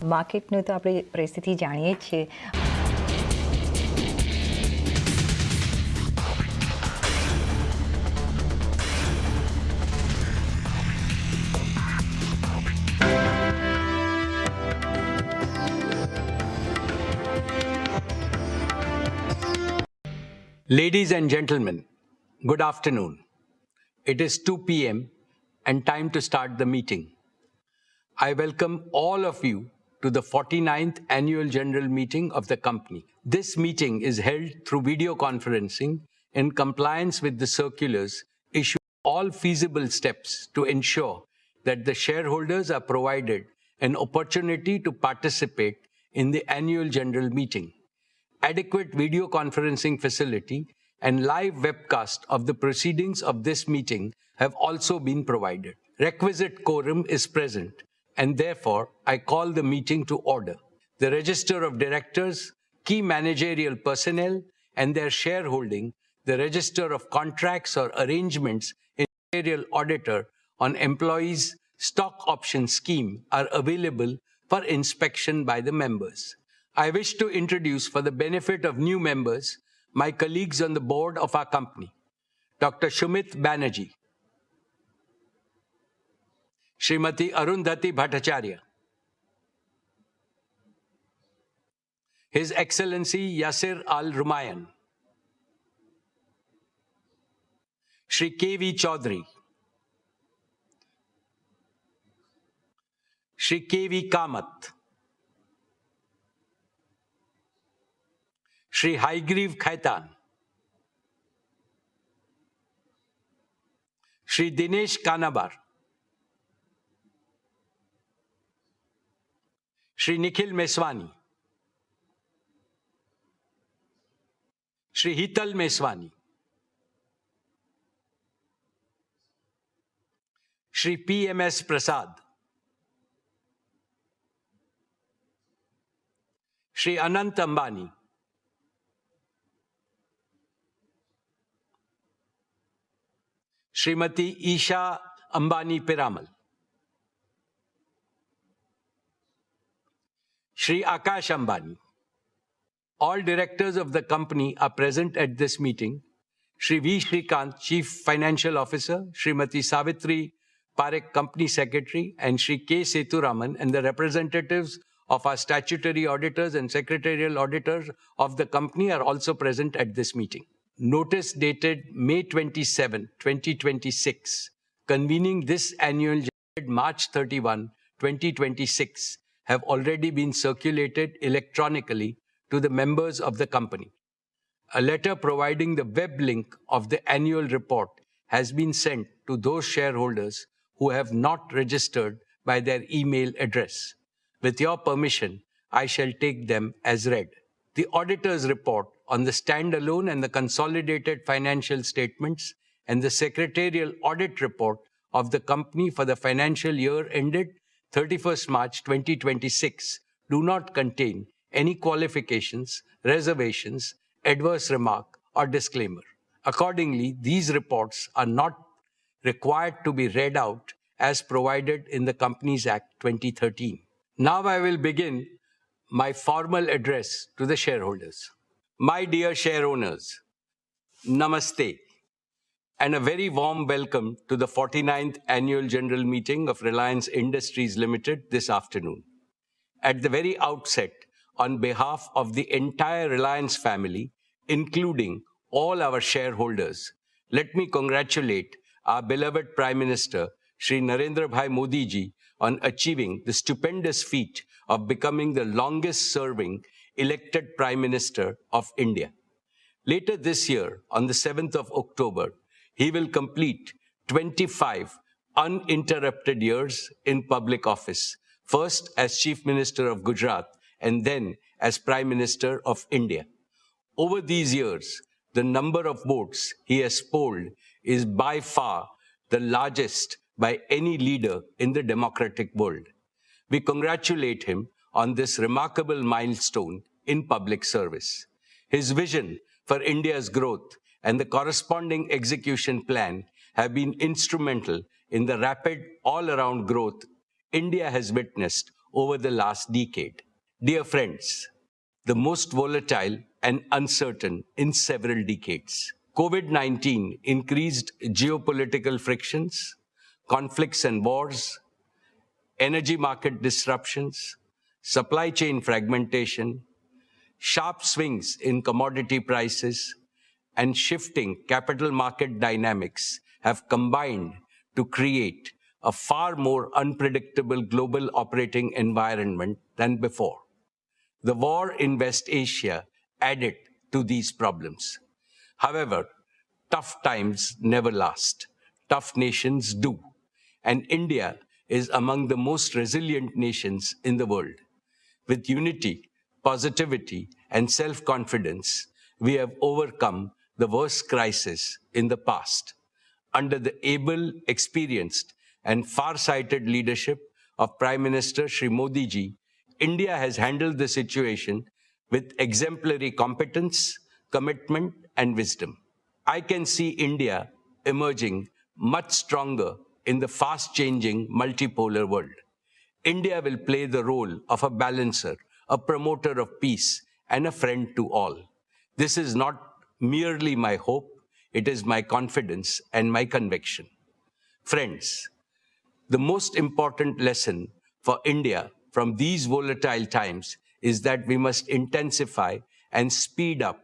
માર્કેટનું તો આપણે પરિસ્થિતિ જાણીએ જ છીએ. Ladies and gentlemen, good afternoon. It is 2 p.m. and time to start the meeting. I welcome all of you to the 49th Annual General Meeting of the company. This meeting is held through video conferencing in compliance with the circulars issued all feasible steps to ensure that the shareholders are provided an opportunity to participate in the Annual General Meeting. Adequate video conferencing facility and live webcast of the proceedings of this meeting have also been provided. Requisite quorum is present, and therefore I call the meeting to order. The register of directors, key managerial personnel, and their shareholding, the register of contracts or arrangements in ministerial auditor on employees' stock option scheme are available for inspection by the members. I wish to introduce, for the benefit of new members, my colleagues on the board of our company. Dr. Shumit Banerjee, Srimati Arundhati Bhattacharya, His Excellency Yasir Al-Rumayyan, Shri K.V. Chaudhary, Shri K.V. Kamath, Shri Haigriv Khaitan, Shri Dinesh Kanabar, Shri Nikhil Meswani, Shri Hital Meswani, Shri P.M.S. Prasad, Shri Anant Ambani, Srimati Isha Ambani Piramal, Shri Akash Ambani. All directors of the company are present at this meeting. Shri V. Shrikant, Chief Financial Officer, Srimati Savitri Parekh, Company Secretary, and Shri K. Seturaman, and the representatives of our statutory auditors and secretarial auditors of the company are also present at this meeting. Notice dated May 27, 2026, convening this annual general March 31, 2026, have already been circulated electronically to the members of the company. A letter providing the web link of the annual report has been sent to those shareholders who have not registered by their email address. With your permission, I shall take them as read. The auditor's report on the standalone and the consolidated financial statements and the secretarial audit report of the company for the financial year ended 31st March 2026 do not contain any qualifications, reservations, adverse remark, or disclaimer. Accordingly, these reports are not required to be read out as provided in the Companies Act 2013. Now I will begin my formal address to the shareholders. My dear share owners, Namaste, and a very warm welcome to the 49th Annual General Meeting of Reliance Industries Limited this afternoon. At the very outset, on behalf of the entire Reliance family, including all our shareholders, let me congratulate our beloved Prime Minister, Shri Narendra Bhai Modi ji, on achieving the stupendous feat of becoming the longest-serving elected Prime Minister of India. Later this year, on the 7th of October, he will complete 25 uninterrupted years in public office, first as Chief Minister of Gujarat and then as Prime Minister of India. Over these years, the number of votes he has polled is by far the largest by any leader in the democratic world. We congratulate him on this remarkable milestone in public service. His vision for India's growth and the corresponding execution plan have been instrumental in the rapid all-around growth India has witnessed over the last decade. Dear friends, the most volatile and uncertain in several decades. COVID-19 increased geopolitical frictions, conflicts and wars, energy market disruptions, supply chain fragmentation, sharp swings in commodity prices, and shifting capital market dynamics have combined to create a far more unpredictable global operating environment than before. The war in West Asia added to these problems. However, tough times never last. Tough nations do. And India is among the most resilient nations in the world. With unity, positivity, and self-confidence, we have overcome the worst crisis in the past. Under the able, experienced, and far-sighted leadership of Prime Minister Shri Modi ji, India has handled the situation with exemplary competence, commitment, and wisdom. I can see India emerging much stronger in the fast-changing multipolar world. India will play the role of a balancer, a promoter of peace, and a friend to all. This is not merely my hope, it is my confidence and my conviction. Friends, the most important lesson for India from these volatile times is that we must intensify and speed up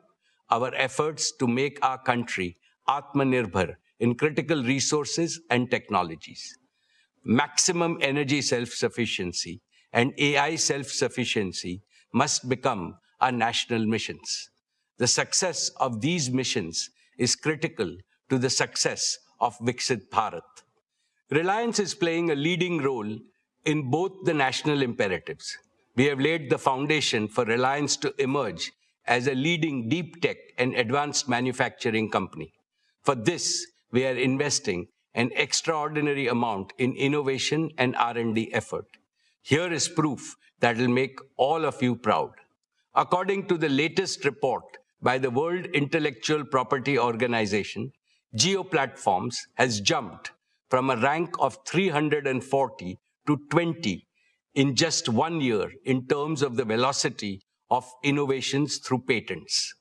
our efforts to make our country Atmanirbhar in critical resources and technologies. Maximum energy self-sufficiency and AI self-sufficiency must become our national missions. The success of these missions is critical to the success of Viksit Bharat. Reliance is playing a leading role in both the national imperatives. We have laid the foundation for Reliance to emerge as a leading deep tech and advanced manufacturing company. For this, we are investing an extraordinary amount in innovation and R&D effort. Here is proof that will make all of you proud. According to the latest report by the World Intellectual Property Organization, Jio Platforms has jumped from a rank of 340 to 20 in just 1 year in terms of the velocity of innovations through patents.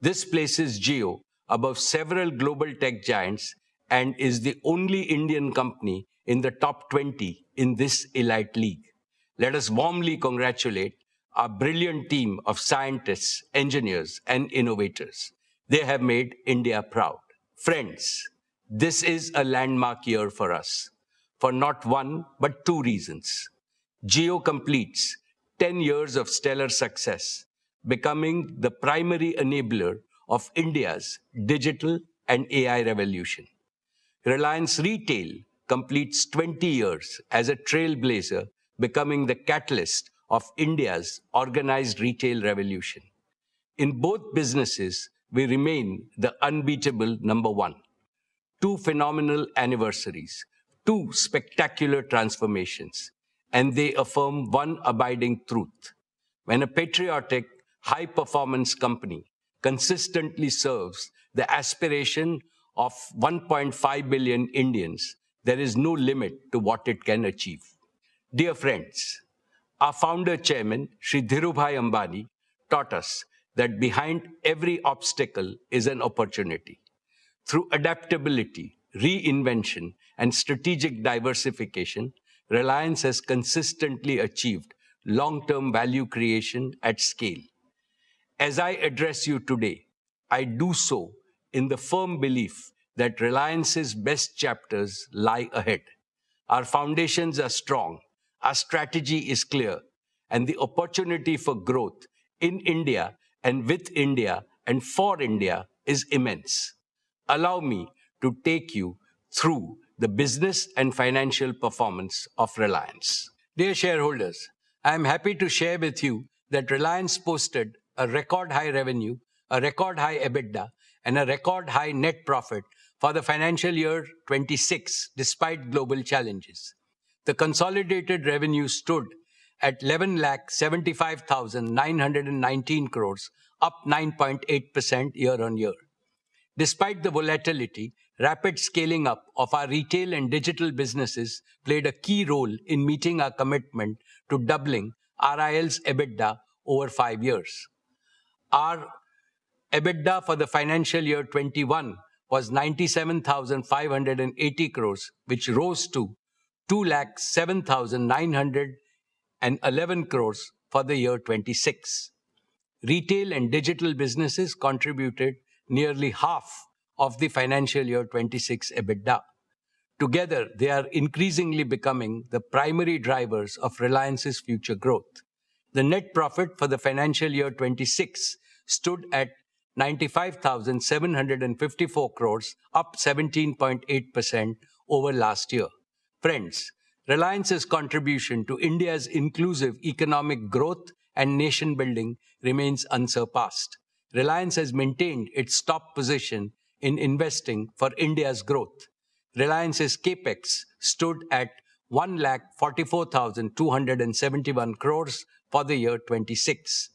This places Jio above several global tech giants and is the only Indian company in the top 20 in this elite league. Let us warmly congratulate our brilliant team of scientists, engineers, and innovators. They have made India proud. Friends, this is a landmark year for us, for not one, but two reasons. Jio completes 10 years of stellar success, becoming the primary enabler of India's digital and AI revolution. Reliance Retail completes 20 years as a trailblazer, becoming the catalyst of India's organized retail revolution. In both businesses, we remain the unbeatable number one. Two phenomenal anniversaries, two spectacular transformations, and they affirm one abiding truth. When a patriotic, high-performance company consistently serves the aspiration of 1.5 billion Indians, there is no limit to what it can achieve. Dear friends, our founder chairman, Shri Dhirubhai Ambani, taught us that behind every obstacle is an opportunity. Through adaptability, reinvention, and strategic diversification, Reliance has consistently achieved long-term value creation at scale. As I address you today, I do so in the firm belief that Reliance's best chapters lie ahead. Our foundations are strong, our strategy is clear, and the opportunity for growth in India and with India and for India is immense. Allow me to take you through the business and financial performance of Reliance. Dear shareholders, I am happy to share with you that Reliance posted a record high revenue, a record high EBITDA, and a record high net profit for the financial year 26, despite global challenges. The consolidated revenue stood at 11,75,919 crores, up 9.8% year-on-year. Despite the volatility, Rapid scaling up of our retail and digital businesses played a key role in meeting our commitment to doubling RIL's EBITDA over 5 years. Our EBITDA for the financial year 21 was 97,580 crores, which rose to 2,07,911 crores for the year 26. Retail and digital businesses contributed nearly half of the financial year 26 EBITDA. Together, they are increasingly becoming the primary drivers of Reliance's future growth. The net profit for the financial year 26 stood at 95,754 crores, up 17.8% over last year. Friends, Reliance's contribution to India's inclusive economic growth and nation building remains unsurpassed. Reliance has maintained its top position in investing for India's growth. Reliance's capex stood at 1,44,271 crores for the year 26.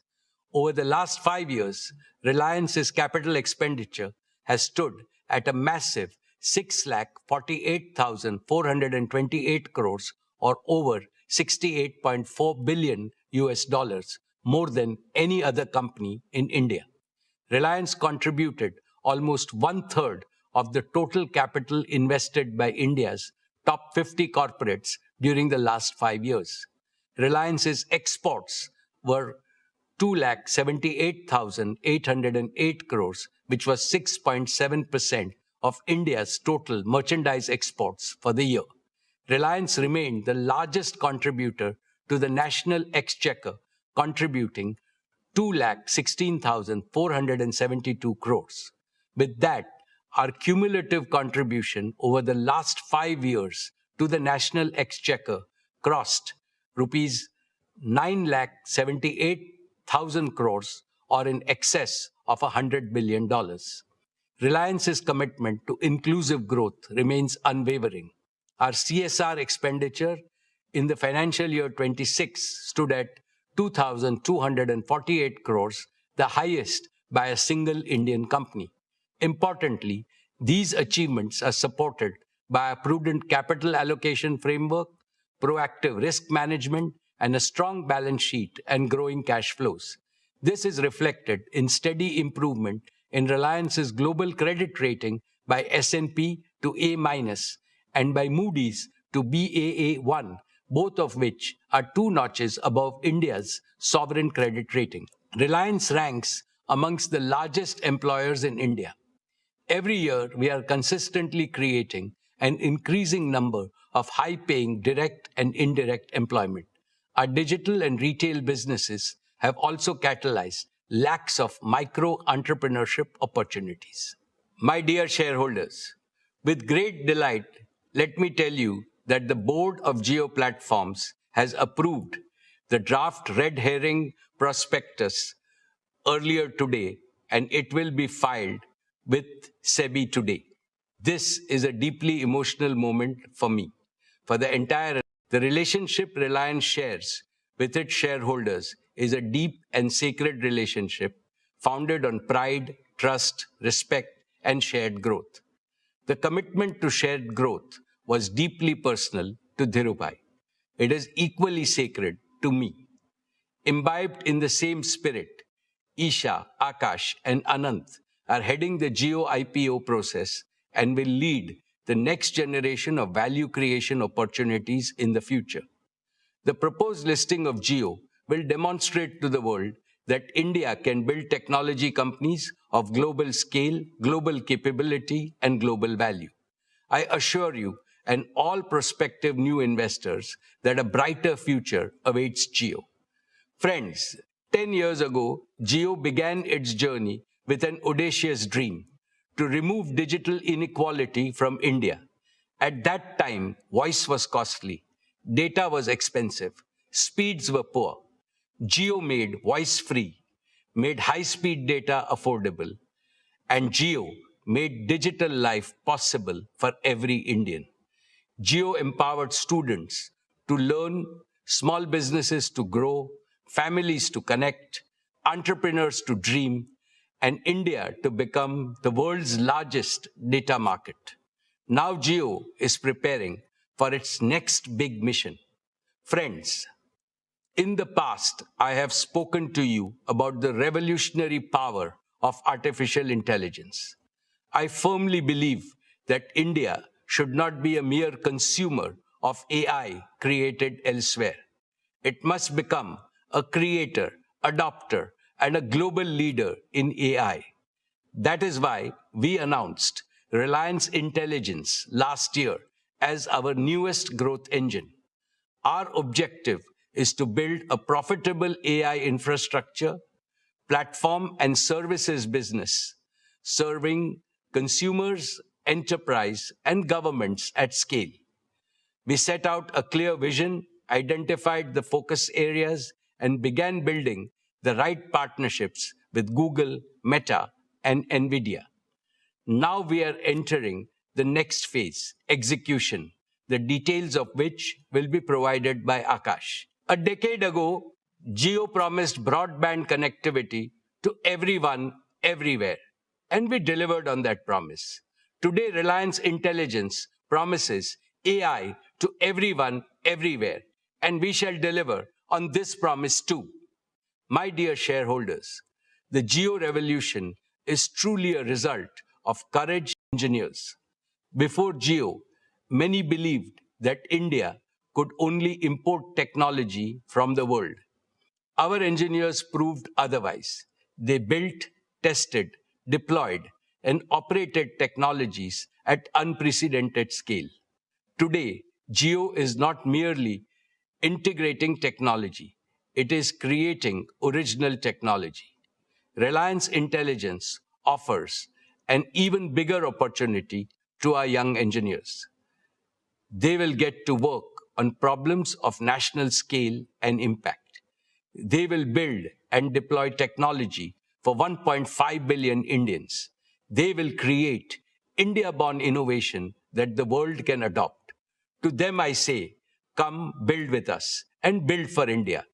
Over the last 5 years, Reliance's capital expenditure has stood at a massive 6,48,428 crores, or over $68.4 billion, more than any other company in India. Reliance contributed almost one-third of the total capital invested by India's top 50 corporates during the last 5 years. Reliance's exports were 2,78,808 crores, which was 6.7% of India's total merchandise exports for the year. Reliance remained the largest contributor to the national exchequer, contributing 2,16,472 crores. With that, our cumulative contribution over the last 5 years to the national exchequer crossed rupees 9,78,000 crores, or in excess of $100 billion. Reliance's commitment to inclusive growth remains unwavering. Our CSR expenditure in the financial year 26 stood at 2,248 crores, the highest by a single Indian company. Importantly, these achievements are supported by a prudent capital allocation framework, proactive risk management, and a strong balance sheet and growing cash flows. This is reflected in steady improvement in Reliance's global credit rating by S&P to A- and by Moody's to Baa1, both of which are 2 notches above India's sovereign credit rating. Reliance ranks amongst the largest employers in India. Every year, we are consistently creating an increasing number of high-paying direct and indirect employment. Our digital and retail businesses have also catalyzed lakhs of micro-entrepreneurship opportunities. My dear shareholders, with great delight, let me tell you that the board of Jio Platforms has approved the draft red herring prospectus earlier today, and it will be filed with SEBI today. This is a deeply emotional moment for me. For the relationship Reliance shares with its shareholders is a deep and sacred relationship founded on pride, trust, respect, and shared growth. The commitment to shared growth was deeply personal to Dhirubhai. It is equally sacred to me. Imbibed in the same spirit, Isha, Akash, and Anant are heading the Jio IPO process and will lead the next generation of value creation opportunities in the future. The proposed listing of Jio will demonstrate to the world that India can build technology companies of global scale, global capability, and global value. I assure you and all prospective new investors that a brighter future awaits Jio. Friends, 10 years ago, Jio began its journey with an audacious dream to remove digital inequality from India. At that time, voice was costly, data was expensive, speeds were poor. Jio made voice free, made high-speed data affordable, and Jio made digital life possible for every Indian. Jio empowered students to learn, small businesses to grow, families to connect, entrepreneurs to dream, and India to become the world's largest data market. Now Jio is preparing for its next big mission. Friends, in the past, I have spoken to you about the revolutionary power of artificial intelligence. I firmly believe that India should not be a mere consumer of AI created elsewhere. It must become a creator, adopter, and a global leader in AI. That is why we announced Reliance Intelligence last year as our newest growth engine. Our objective is to build a profitable AI infrastructure, platform, and services business, serving consumers, enterprise, and governments at scale. We set out a clear vision, identified the focus areas, and began building the right partnerships with Google, Meta, and NVIDIA. Now we are entering the next phase, execution, the details of which will be provided by Akash. A decade ago, Jio promised broadband connectivity to everyone, everywhere, and we delivered on that promise. Today, Reliance Intelligence promises AI to everyone, everywhere, and we shall deliver on this promise too. My dear shareholders, the Jio revolution is truly a result of courage engineers. Before Jio, many believed that India could only import technology from the world. Our engineers proved otherwise. They built, tested, deployed, and operated technologies at unprecedented scale. Today, Jio is not merely integrating technology. It is creating original technology. Reliance Intelligence offers an even bigger opportunity to our young engineers. They will get to work on problems of national scale and impact. They will build and deploy technology for 1.5 billion Indians. They will create India-born innovation that the world can adopt. To them I say, come build with us and build for India.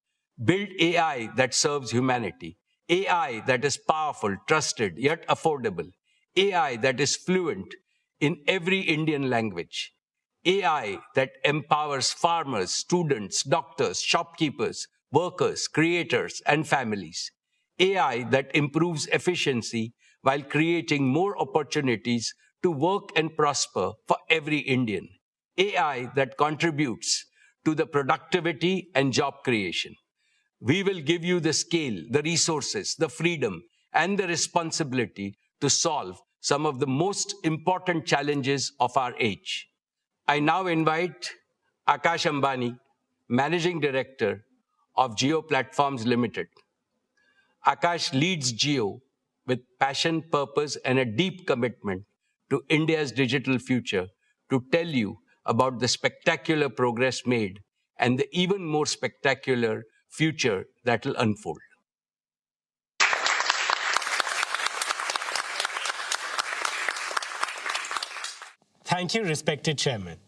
Build AI that serves humanity. AI that is powerful, trusted, yet affordable. AI that is fluent in every Indian language. AI that empowers farmers, students, doctors, shopkeepers, workers, creators, and families. AI that improves efficiency while creating more opportunities to work and prosper for every Indian. AI that contributes to the productivity and job creation. We will give you the scale, the resources, the freedom, and the responsibility to solve some of the most important challenges of our age. I now invite Akash Ambani, Managing Director of Jio Platforms Limited. Akash leads Jio with passion, purpose, and a deep commitment to India's digital future to tell you about the spectacular progress made and the even more spectacular future that will unfold. Thank you, respected Chairman.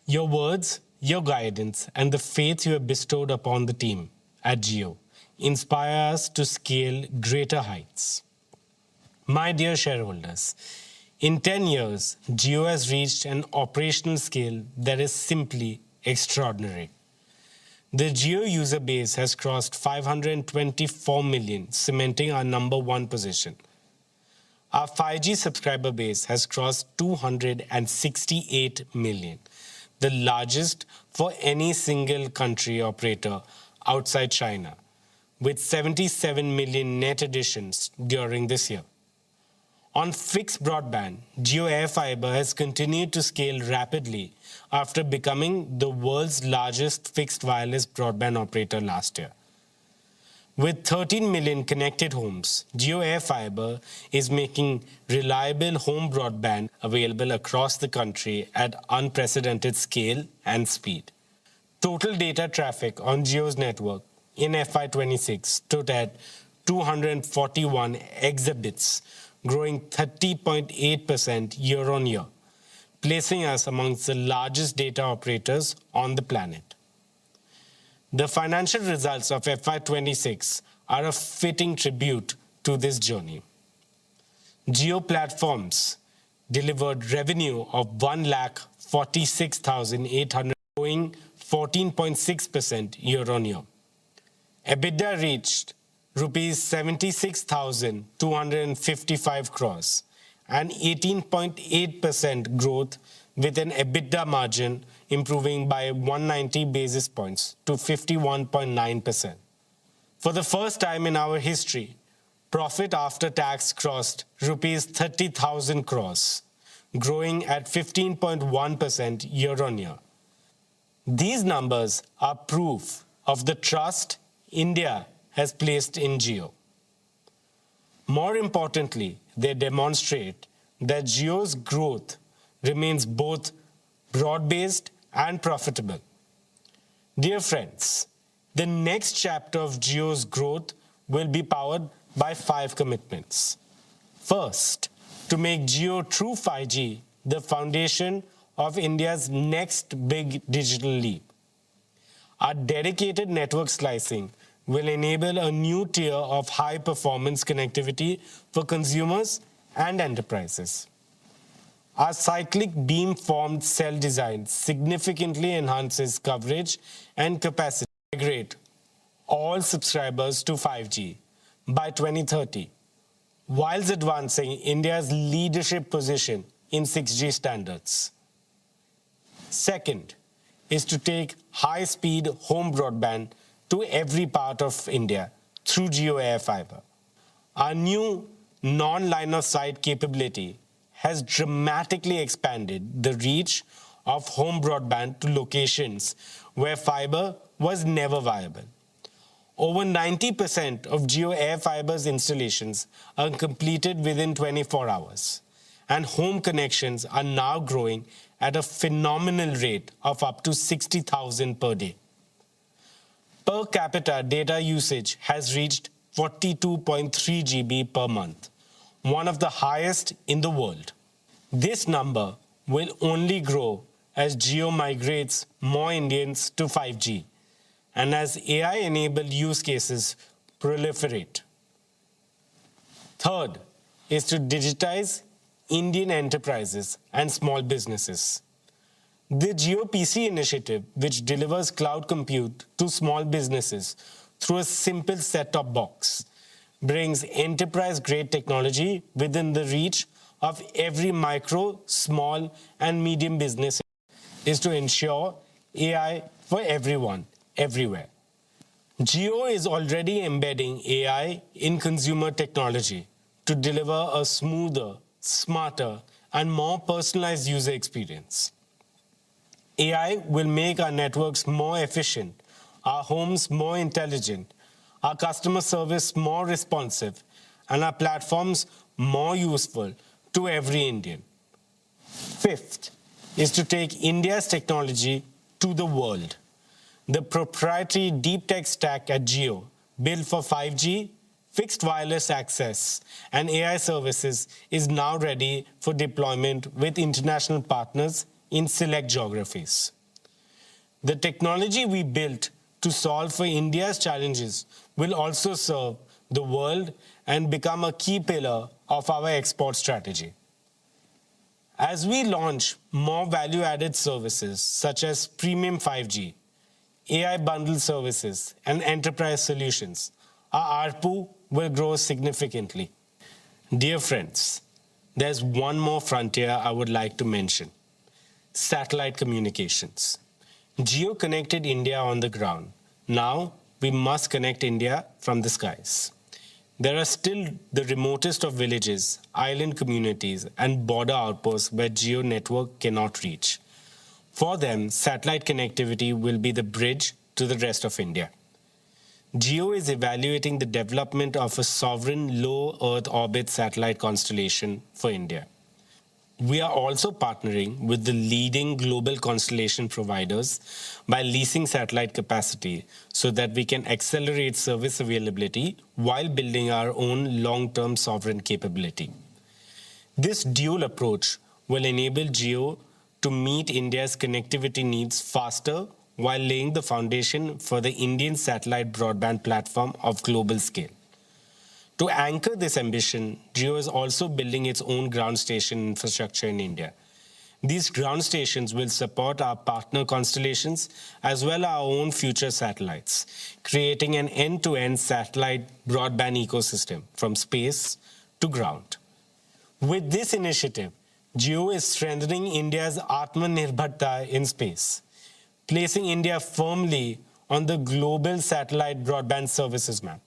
Your words, your guidance, and the faith you have bestowed upon the team at Jio inspire us to scale greater heights. My dear shareholders, in 10 years, Jio has reached an operational scale that is simply extraordinary. The Jio user base has crossed 524 million, cementing our #1 position. Our 5G subscriber base has crossed 268 million, the largest for any single country operator outside China, with 77 million net additions during this year. On fixed broadband, Jio AirFiber has continued to scale rapidly after becoming the world's largest fixed wireless broadband operator last year. With 13 million connected homes, Jio AirFiber is making reliable home broadband available across the country at unprecedented scale and speed. Total data traffic on Jio's network in FY26 stood at 241 exabits, growing 30.8% year-on-year, placing us amongst the largest data operators on the planet. The financial results of FY26 are a fitting tribute to this journey. Jio platforms delivered revenue of 1,46,800, growing 14.6% year-on-year. EBITDA reached rupees 76,255 crores, an 18.8% growth, with an EBITDA margin improving by 190 basis points to 51.9%. For the first time in our history, profit after tax crossed rupees 30,000 crores, growing at 15.1% year-on-year. These numbers are proof of the trust India has placed in Jio. More importantly, they demonstrate that Jio's growth remains both broad-based and profitable. Dear friends, the next chapter of Jio's growth will be powered by 5 commitments. First, to make Jio True 5G the foundation of India's next big digital leap. Our dedicated network slicing will enable a new tier of high-performance connectivity for consumers and enterprises. Our cyclic beam-formed cell design significantly enhances coverage and capacity to migrate all subscribers to 5G by 2030, whilst advancing India's leadership position in 6G standards. Second is to take high-speed home broadband to every part of India through Jio AirFiber. Our new non-line-of-sight capability has dramatically expanded the reach of home broadband to locations where fiber was never viable. Over 90% of Jio AirFiber's installations are completed within 24 hours, and home connections are now growing at a phenomenal rate of up to 60,000 per day. Per capita data usage has reached 42.3 GB per month, one of the highest in the world. This number will only grow as Jio migrates more Indians to 5G and as AI-enabled use cases proliferate. Third is to digitize Indian enterprises and small businesses. The Jio PC initiative, which delivers cloud compute to small businesses through a simple set-top box, brings enterprise-grade technology within the reach of every micro, small, and medium business, is to ensure AI for everyone, everywhere. Jio is already embedding AI in consumer technology to deliver a smoother, smarter, and more personalized user experience. AI will make our networks more efficient, our homes more intelligent, our customer service more responsive, and our platforms more useful to every Indian. Fifth is to take India's technology to the world. The proprietary deep tech stack at Jio, built for 5G, fixed wireless access, and AI services, is now ready for deployment with international partners in select geographies. The technology we built to solve for India's challenges will also serve the world and become a key pillar of our export strategy. As we launch more value-added services such as premium 5G, AI bundle services, and enterprise solutions, our ARPU will grow significantly. Dear friends, there's one more frontier I would like to mention: satellite communications. Jio connected India on the ground. Now we must connect India from the skies. There are still the remotest of villages, island communities, and border outposts where Jio network cannot reach. For them, satellite connectivity will be the bridge to the rest of India. Jio is evaluating the development of a sovereign low Earth orbit satellite constellation for India. We are also partnering with the leading global constellation providers by leasing satellite capacity so that we can accelerate service availability while building our own long-term sovereign capability. This dual approach will enable Jio to meet India's connectivity needs faster while laying the foundation for the Indian satellite broadband platform of global scale. To anchor this ambition, Jio is also building its own ground station infrastructure in India. These ground stations will support our partner constellations as well as our own future satellites, creating an end-to-end satellite broadband ecosystem from space to ground. With this initiative, Jio is strengthening India's Atmanirbharta in space, placing India firmly on the global satellite broadband services map.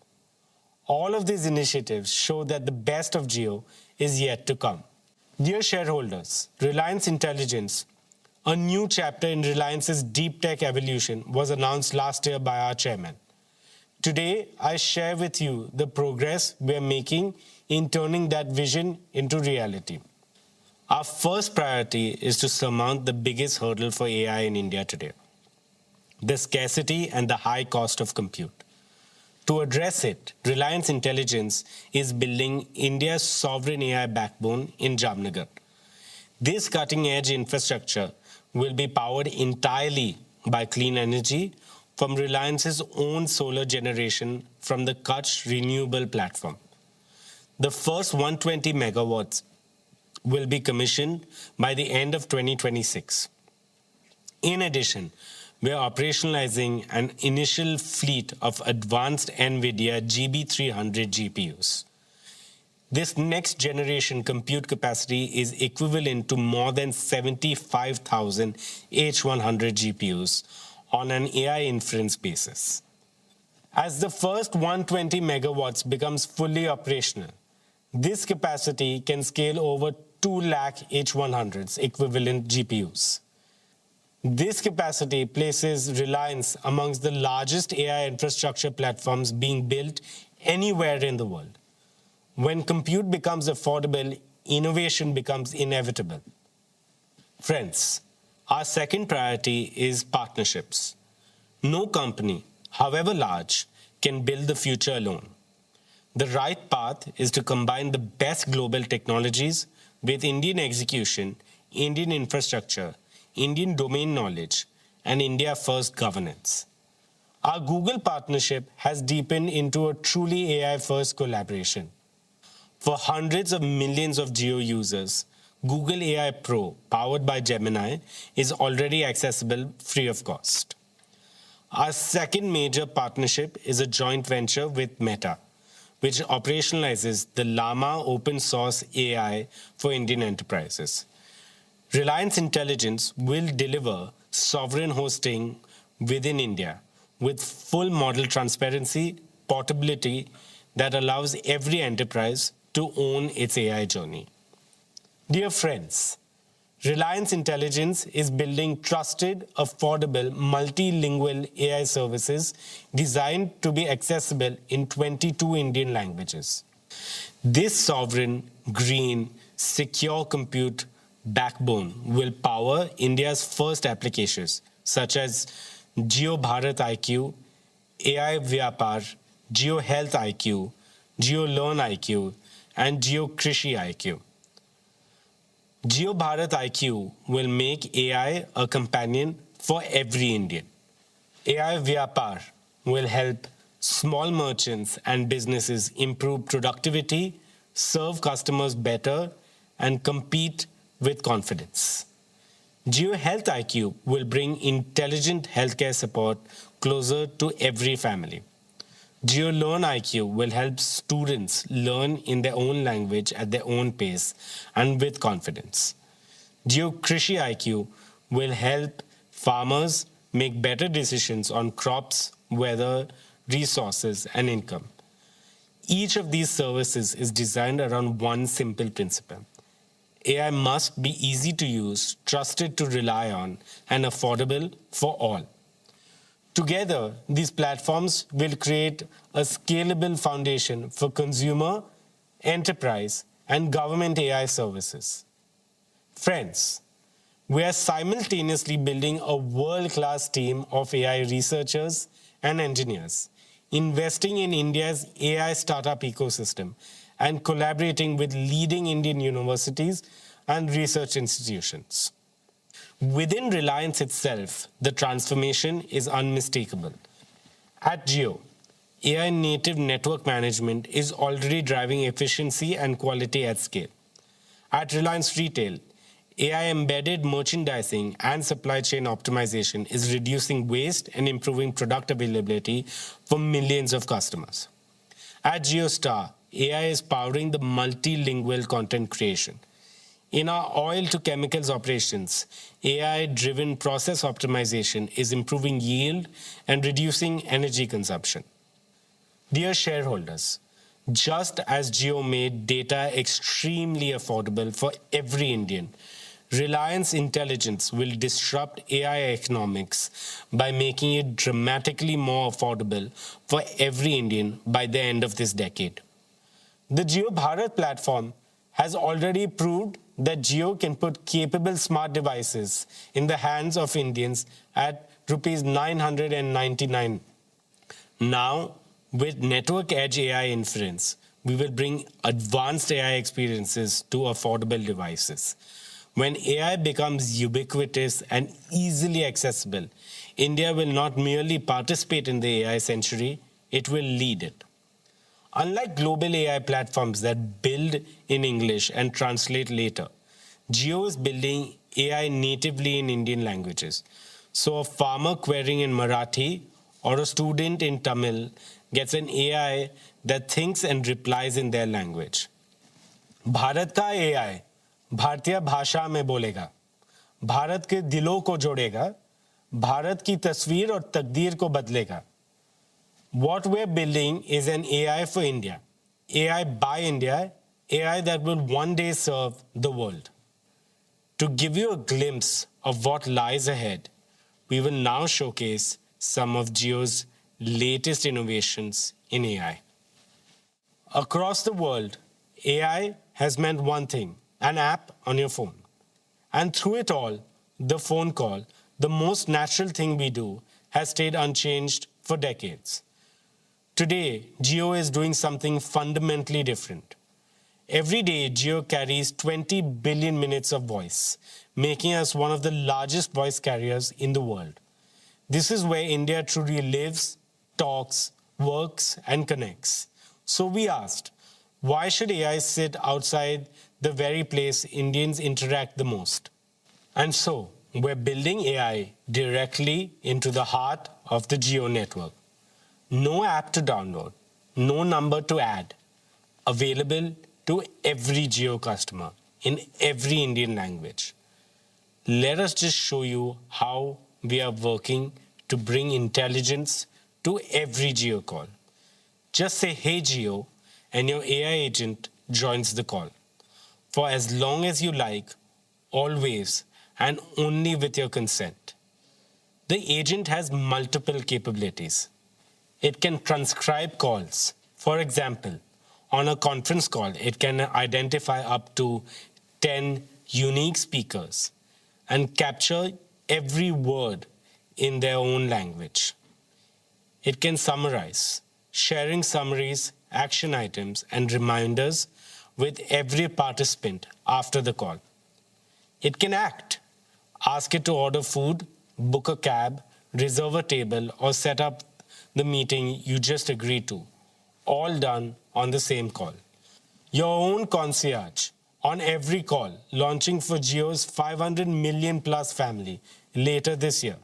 All of these initiatives show that the best of Jio is yet to come. Dear shareholders, Reliance Intelligence, a new chapter in Reliance's deep tech evolution, was announced last year by our chairman. Today, I share with you the progress we are making in turning that vision into reality. Our first priority is to surmount the biggest hurdle for AI in India today, the scarcity and the high cost of compute. To address it, Reliance Intelligence is building India's sovereign AI backbone in Jamnagar. This cutting-edge infrastructure will be powered entirely by clean energy from Reliance's own solar generation from the Kutch renewable platform. The first 120 megawatts will be commissioned by the end of 2026. In addition, we are operationalizing an initial fleet of advanced NVIDIA GB300 GPUs. This next generation compute capacity is equivalent to more than 75,000 H100 GPUs on an AI inference basis. As the first 120 megawatts becomes fully operational, this capacity can scale over 2 lakh H100s equivalent GPUs. This capacity places Reliance amongst the largest AI infrastructure platforms being built anywhere in the world. When compute becomes affordable, innovation becomes inevitable. Friends, our second priority is partnerships. No company, however large, can build the future alone. The right path is to combine the best global technologies with Indian execution, Indian infrastructure, Indian domain knowledge, and India-first governance. Our Google partnership has deepened into a truly AI-first collaboration. For hundreds of millions of Jio users, Google AI Pro, powered by Gemini, is already accessible free of cost. Our second major partnership is a joint venture with Meta, which operationalizes the Llama open source AI for Indian enterprises. Reliance Intelligence will deliver sovereign hosting within India with full model transparency, portability that allows every enterprise to own its AI journey. Dear friends, Reliance Intelligence is building trusted, affordable, multilingual AI services designed to be accessible in 22 Indian languages. This sovereign, green, secure compute backbone will power India's first applications such as Jio Bharat IQ, AI Vyapar, Jio Health IQ, Jio Learn IQ, and Jio Krishi IQ. Jio Bharat IQ will make AI a companion for every Indian. AI Vyapar will help small merchants and businesses improve productivity, serve customers better, and compete with confidence. Jio Health IQ will bring intelligent healthcare support closer to every family. Jio Learn IQ will help students learn in their own language at their own pace and with confidence. Jio Krishi IQ will help farmers make better decisions on crops, weather, resources, and income. Each of these services is designed around one simple principle. AI must be easy to use, trusted to rely on, and affordable for all. Together, these platforms will create a scalable foundation for consumer, enterprise, and government AI services. Friends, we are simultaneously building a world-class team of AI researchers and engineers, investing in India's AI startup ecosystem, and collaborating with leading Indian universities and research institutions. Within Reliance itself, the transformation is unmistakable. At Jio, AI native network management is already driving efficiency and quality at scale. At Reliance Retail, AI embedded merchandising and supply chain optimization is reducing waste and improving product availability for millions of customers. At JioStar, AI is powering the multilingual content creation. In our oil to chemicals operations, AI-driven process optimization is improving yield and reducing energy consumption. Dear shareholders, just as Jio made data extremely affordable for every Indian, Reliance Intelligence will disrupt AI economics by making it dramatically more affordable for every Indian by the end of this decade. The Jio Bharat platform has already proved that Jio can put capable smart devices in the hands of Indians at Rs 999. Now, with Network Edge AI inference, we will bring advanced AI experiences to affordable devices. When AI becomes ubiquitous and easily accessible, India will not merely participate in the AI century, it will lead it. Unlike global AI platforms that build in English and translate later, Jio is building AI natively in Indian languages. So a farmer querying in Marathi or a student in Tamil gets an AI that thinks and replies in their language. Bharat का AI भारतीय भाषा में बोलेगा, भारत के दिलों को जोड़ेगा, भारत की तस्वीर और तकदीर को बदलेगा. What we're building is an AI for India, AI by India, AI that will one day serve the world. To give you a glimpse of what lies ahead, we will now showcase some of Jio's latest innovations in AI. Across the world, AI has meant one thing, an app on your phone. And through it all, the phone call, the most natural thing we do, has stayed unchanged for decades. Today, Jio is doing something fundamentally different. Every day, Jio carries 20 billion minutes of voice, making us one of the largest voice carriers in the world. This is where India truly lives, talks, works, and connects. So we asked, why should AI sit outside the very place Indians interact the most? And so, we're building AI directly into the heart of the Jio network. No app to download, no number to add, available to every Jio customer in every Indian language. Let us just show you how we are working to bring intelligence to every Jio call. Just say, "Hey Jio," and your AI agent joins the call. For as long as you like, always, and only with your consent. The agent has multiple capabilities. It can transcribe calls. For example, on a conference call, it can identify up to 10 unique speakers and capture every word in their own language. It can summarize, sharing summaries, action items, and reminders with every participant after the call. It can act. Ask it to order food, book a cab, reserve a table, or set up the meeting you just agreed to, all done on the same call. Your own concierge on every call, launching for Jio's 500 million plus family later this year.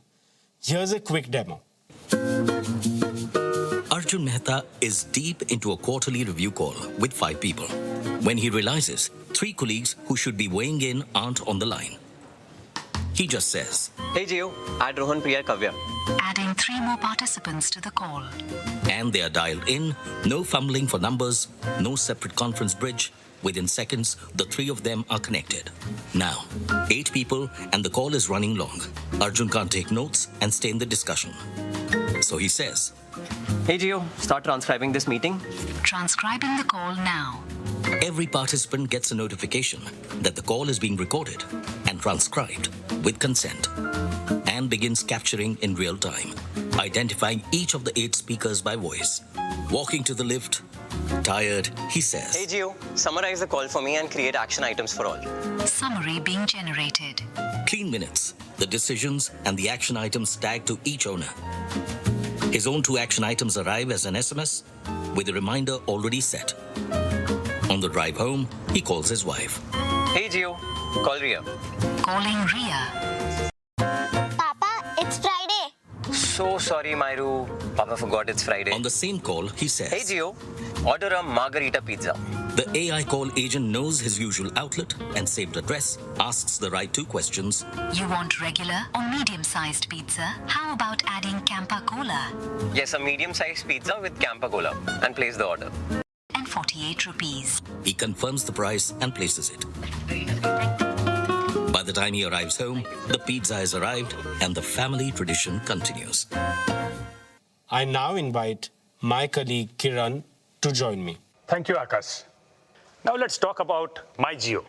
Here's a quick demo. Arjun Mehta is deep into a quarterly review call with 5 people when he realizes 3 colleagues who should be weighing in aren't on the line. He just says, "Hey Jio, add Rohan, Priya, Kavya." Adding 3 more participants to the call. and they are dialed in, no fumbling for numbers, no separate conference bridge. Within seconds, the 3 of them are connected. Now, 8 people and the call is running long. Arjun can't take notes and stay in the discussion. So he says, "Hey Jio, start transcribing this meeting." Transcribing the call now. every participant gets a notification that the call is being recorded and transcribed with consent and begins capturing in real time, identifying each of the 8 speakers by voice. Walking to the lift, tired, he says, "Hey Jio, summarize the call for me and create action items for all." Summary being generated. clean minutes, the decisions and the action items tagged to each owner. His own 2 action items arrive as an SMS with a reminder already set. On the drive home, he calls his wife. Hey Jio, call Ria. Calling Ria. Papa, it's Friday. So sorry, Myru. Papa forgot it's Friday. On the same call, he says, Hey Jio, order a margarita pizza. The AI call agent knows his usual outlet and saved address, asks the right 2 questions. You want regular or medium-sized pizza? How about adding Campa Cola? Yes, a medium-sized pizza with Campa Cola, and place the order. And 48 rupees. He confirms the price and places it. By the time he arrives home, the pizza has arrived and the family tradition continues. I now invite my colleague Kiran to join me. Thank you, Akash. Now let's talk about MyJio.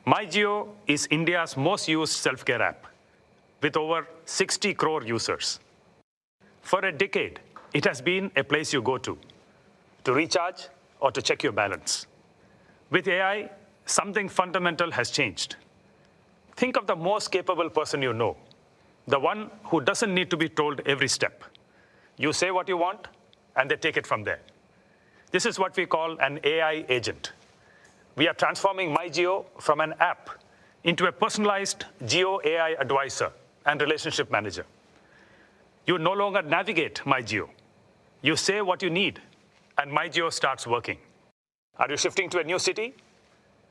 MyJio is India's most used self-care app with over 60 crore users. For a decade, it has been a place you go to recharge or to check your balance. With AI, something fundamental has changed. Think of the most capable person you know, the one who doesn't need to be told every step. You say what you want, and they take it from there. This is what we call an AI agent. We are transforming MyJio from an app into a personalized Jio AI advisor and relationship manager. You no longer navigate MyJio. You say what you need, and MyJio starts working. Are you shifting to a new city?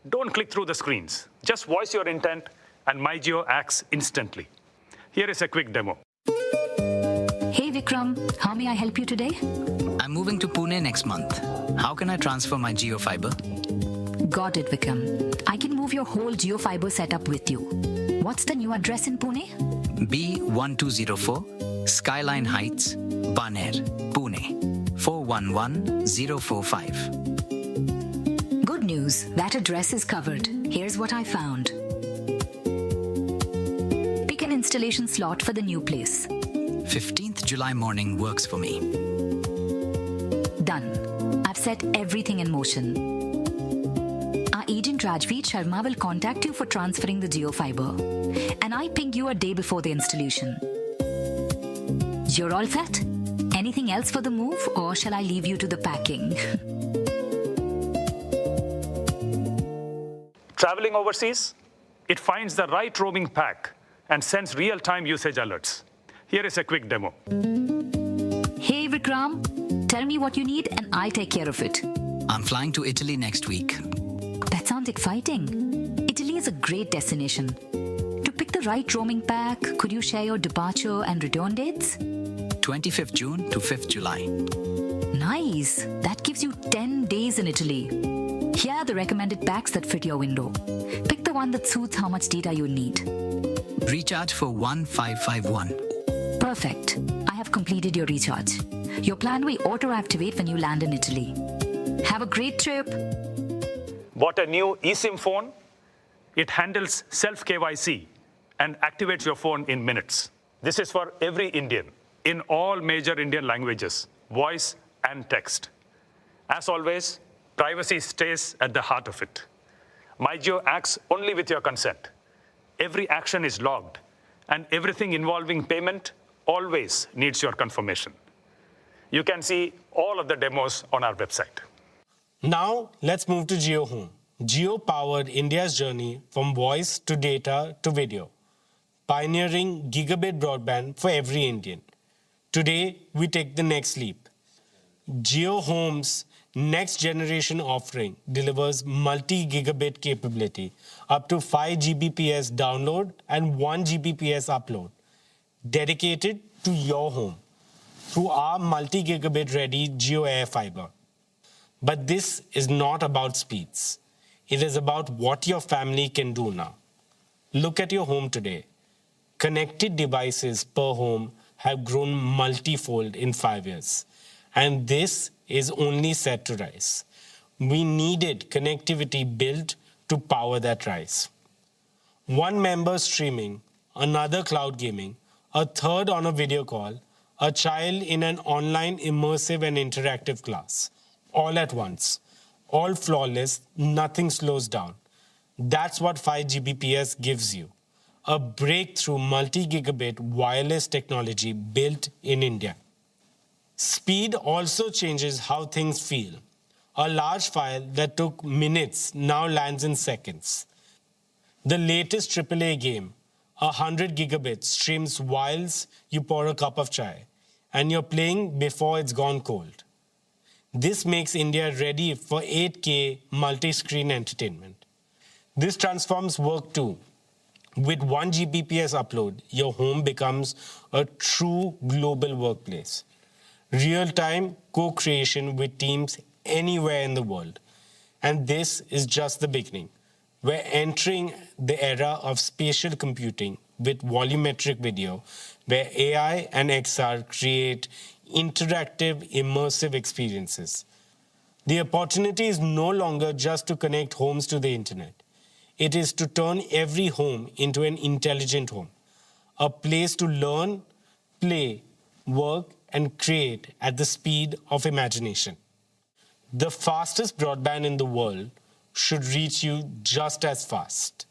Don't click through the screens. Just voice your intent, and MyJio acts instantly. Here is a quick demo. Hey Vikram, how may I help you today? I'm moving to Pune next month. How can I transfer my Jio fiber? Got it, Vikram. I can move your whole Jio fiber setup with you. What's the new address in Pune? B1204, Skyline Heights, Baner, Pune, 411045. Good news, that address is covered. Here's what I found. Pick an installation slot for the new place. 15th July morning works for me. Done. I've set everything in motion. Our agent Rajveer Sharma will contact you for transferring the Jio fiber. And I ping you a day before the installation. You're all set? Anything else for the move, or shall I leave you to the packing? Traveling overseas? It finds the right roaming pack and sends real-time usage alerts. Here is a quick demo. Hey Vikram, tell me what you need and I'll take care of it. I'm flying to Italy next week. That sounds exciting. Italy is a great destination. To pick the right roaming pack, could you share your departure and return dates? 25th June to 5th July. Nice. That gives you 10 days in Italy. Here are the recommended packs that fit your window. Pick the one that suits how much data you need. Recharge for 1551. Perfect. I have completed your recharge. Your plan will auto-activate when you land in Italy. Have a great trip. Bought a new eSIM phone? It handles self-KYC and activates your phone in minutes. This is for every Indian in all major Indian languages, voice and text. As always, privacy stays at the heart of it. MyJio acts only with your consent. Every action is logged, and everything involving payment always needs your confirmation. You can see all of the demos on our website. Now, let's move to Jio Home. Jio powered India's journey from voice to data to video, pioneering gigabit broadband for every Indian. Today, we take the next leap. Jio Home's next generation offering delivers multi-gigabit capability, up to 5 Gbps download and 1 Gbps upload, dedicated to your home through our multi-gigabit ready Jio Air Fiber. But this is not about speeds. It is about what your family can do now. Look at your home today. Connected devices per home have grown multifold in 5 years. And this is only set to rise. We needed connectivity built to power that rise. One member streaming, another cloud gaming, a third on a video call, a child in an online immersive and interactive class, all at once, all flawless, nothing slows down. That's what 5 Gbps gives you, a breakthrough multi-gigabit wireless technology built in India. Speed also changes how things feel. A large file that took minutes now lands in seconds. The latest AAA game, 100 gigabits, streams whilst you pour a cup of chai, and you're playing before it's gone cold. This makes India ready for 8K multi-screen entertainment. This transforms work too. With 1 Gbps upload, your home becomes a true global workplace. Real-time co-creation with teams anywhere in the world. And this is just the beginning. We're entering the era of spatial computing with volumetric video, where AI and XR create interactive, immersive experiences. The opportunity is no longer just to connect homes to the internet. It is to turn every home into an intelligent home, a place to learn, play, work, and create at the speed of imagination. The fastest broadband in the world should reach you just as fast.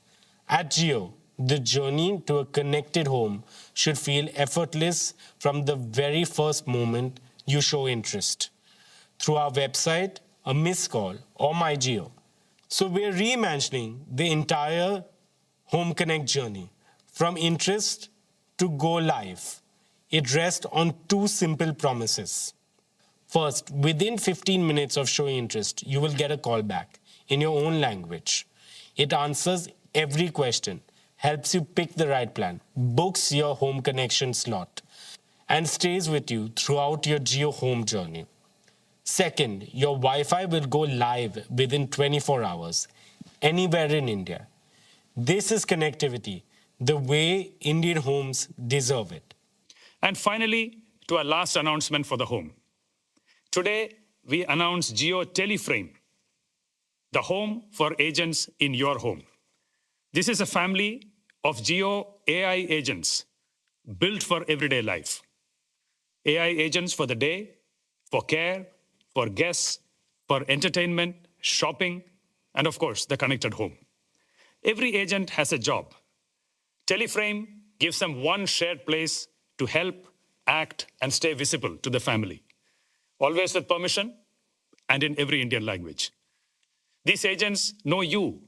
At Jio, the journey to a connected home should feel effortless from the very first moment you show interest. Through our website, a missed call, or My Jio. So we're reimagining the entire Home Connect journey, from interest to go live. It rests on two simple promises. First, within 15 minutes of showing interest, you will get a call back in your own language. It answers every question, helps you pick the right plan, books your home connection slot, and stays with you throughout your Jio home journey. Second, your Wi-Fi will go live within 24 hours, anywhere in India. This is connectivity, the way Indian homes deserve it. And finally, to our last announcement for the home. Today, we announce Jio Teleframe, the home for agents in your home. This is a family of Jio AI agents built for everyday life. AI agents for the day, for care, for guests, for entertainment, shopping, and of course, the connected home. Every agent has a job. Teleframe gives them one shared place to help, act, and stay visible to the family, always with permission and in every Indian language. These agents know you,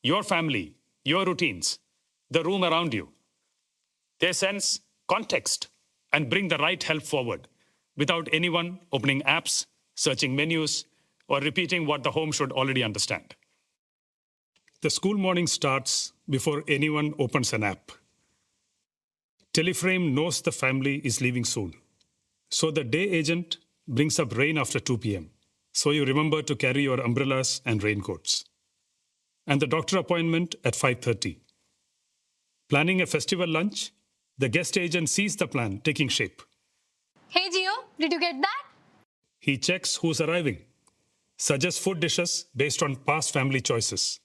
your family, your routines, the room around you. They sense context and bring the right help forward without anyone opening apps, searching menus, or repeating what the home should already understand. The school morning starts before anyone opens an app. Teleframe knows the family is leaving soon. So the day agent brings up rain after 2 p.m. So you remember to carry your umbrellas and raincoats. And the doctor appointment at 5:30. Planning a festival lunch, the guest agent sees the plan taking shape. Hey Jio, did you get that? He checks who's arriving, suggests food dishes based on past family choices,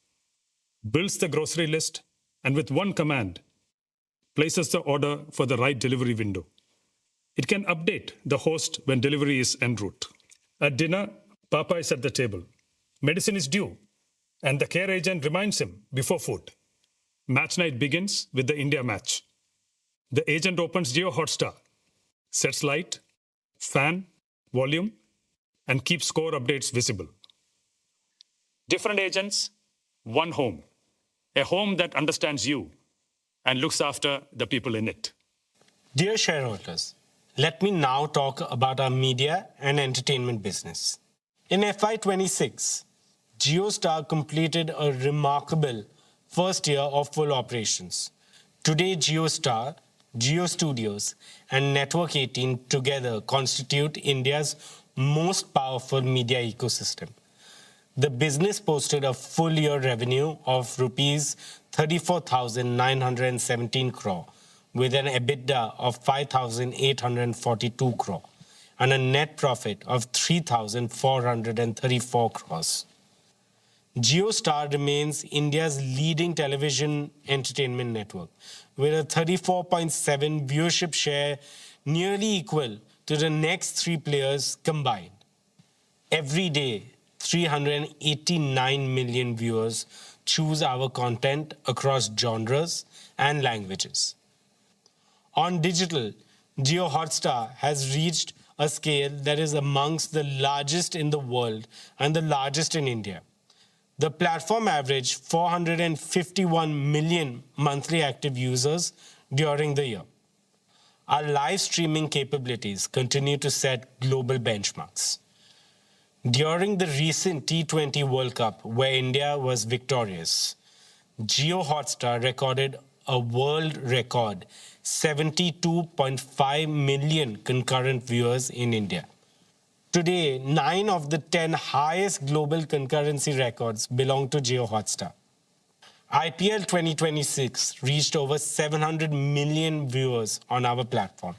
builds the grocery list, and with one command, places the order for the right delivery window. It can update the host when delivery is en route. At dinner, Papa is at the table. Medicine is due, and the care agent reminds him before food. Match night begins with the India match. The agent opens Jio Hotstar, sets light, fan, volume, and keeps score updates visible. Different agents, one home. A home that understands you and looks after the people in it. Dear shareholders, let me now talk about our media and entertainment business. In FY26, JioStar completed a remarkable first year of full operations. Today, JioStar, Jio Studios, and Network 18 together constitute India's most powerful media ecosystem. The business posted a full year revenue of rupees 34,917 crore with an EBITDA of 5,842 crore and a net profit of 3,434 crores. JioStar remains India's leading television entertainment network with a 34.7 viewership share, nearly equal to the next three players combined. Every day, 389 million viewers choose our content across genres and languages. On digital, Jio Hotstar has reached a scale that is amongst the largest in the world and the largest in India. The platform averaged 451 million monthly active users during the year. Our live streaming capabilities continue to set global benchmarks. During the recent T20 World Cup, where India was victorious, Jio Hotstar recorded a world record 72.5 million concurrent viewers in India. Today, 9 of the 10 highest global concurrency records belong to Jio Hotstar. IPL 2026 reached over 700 million viewers on our platform,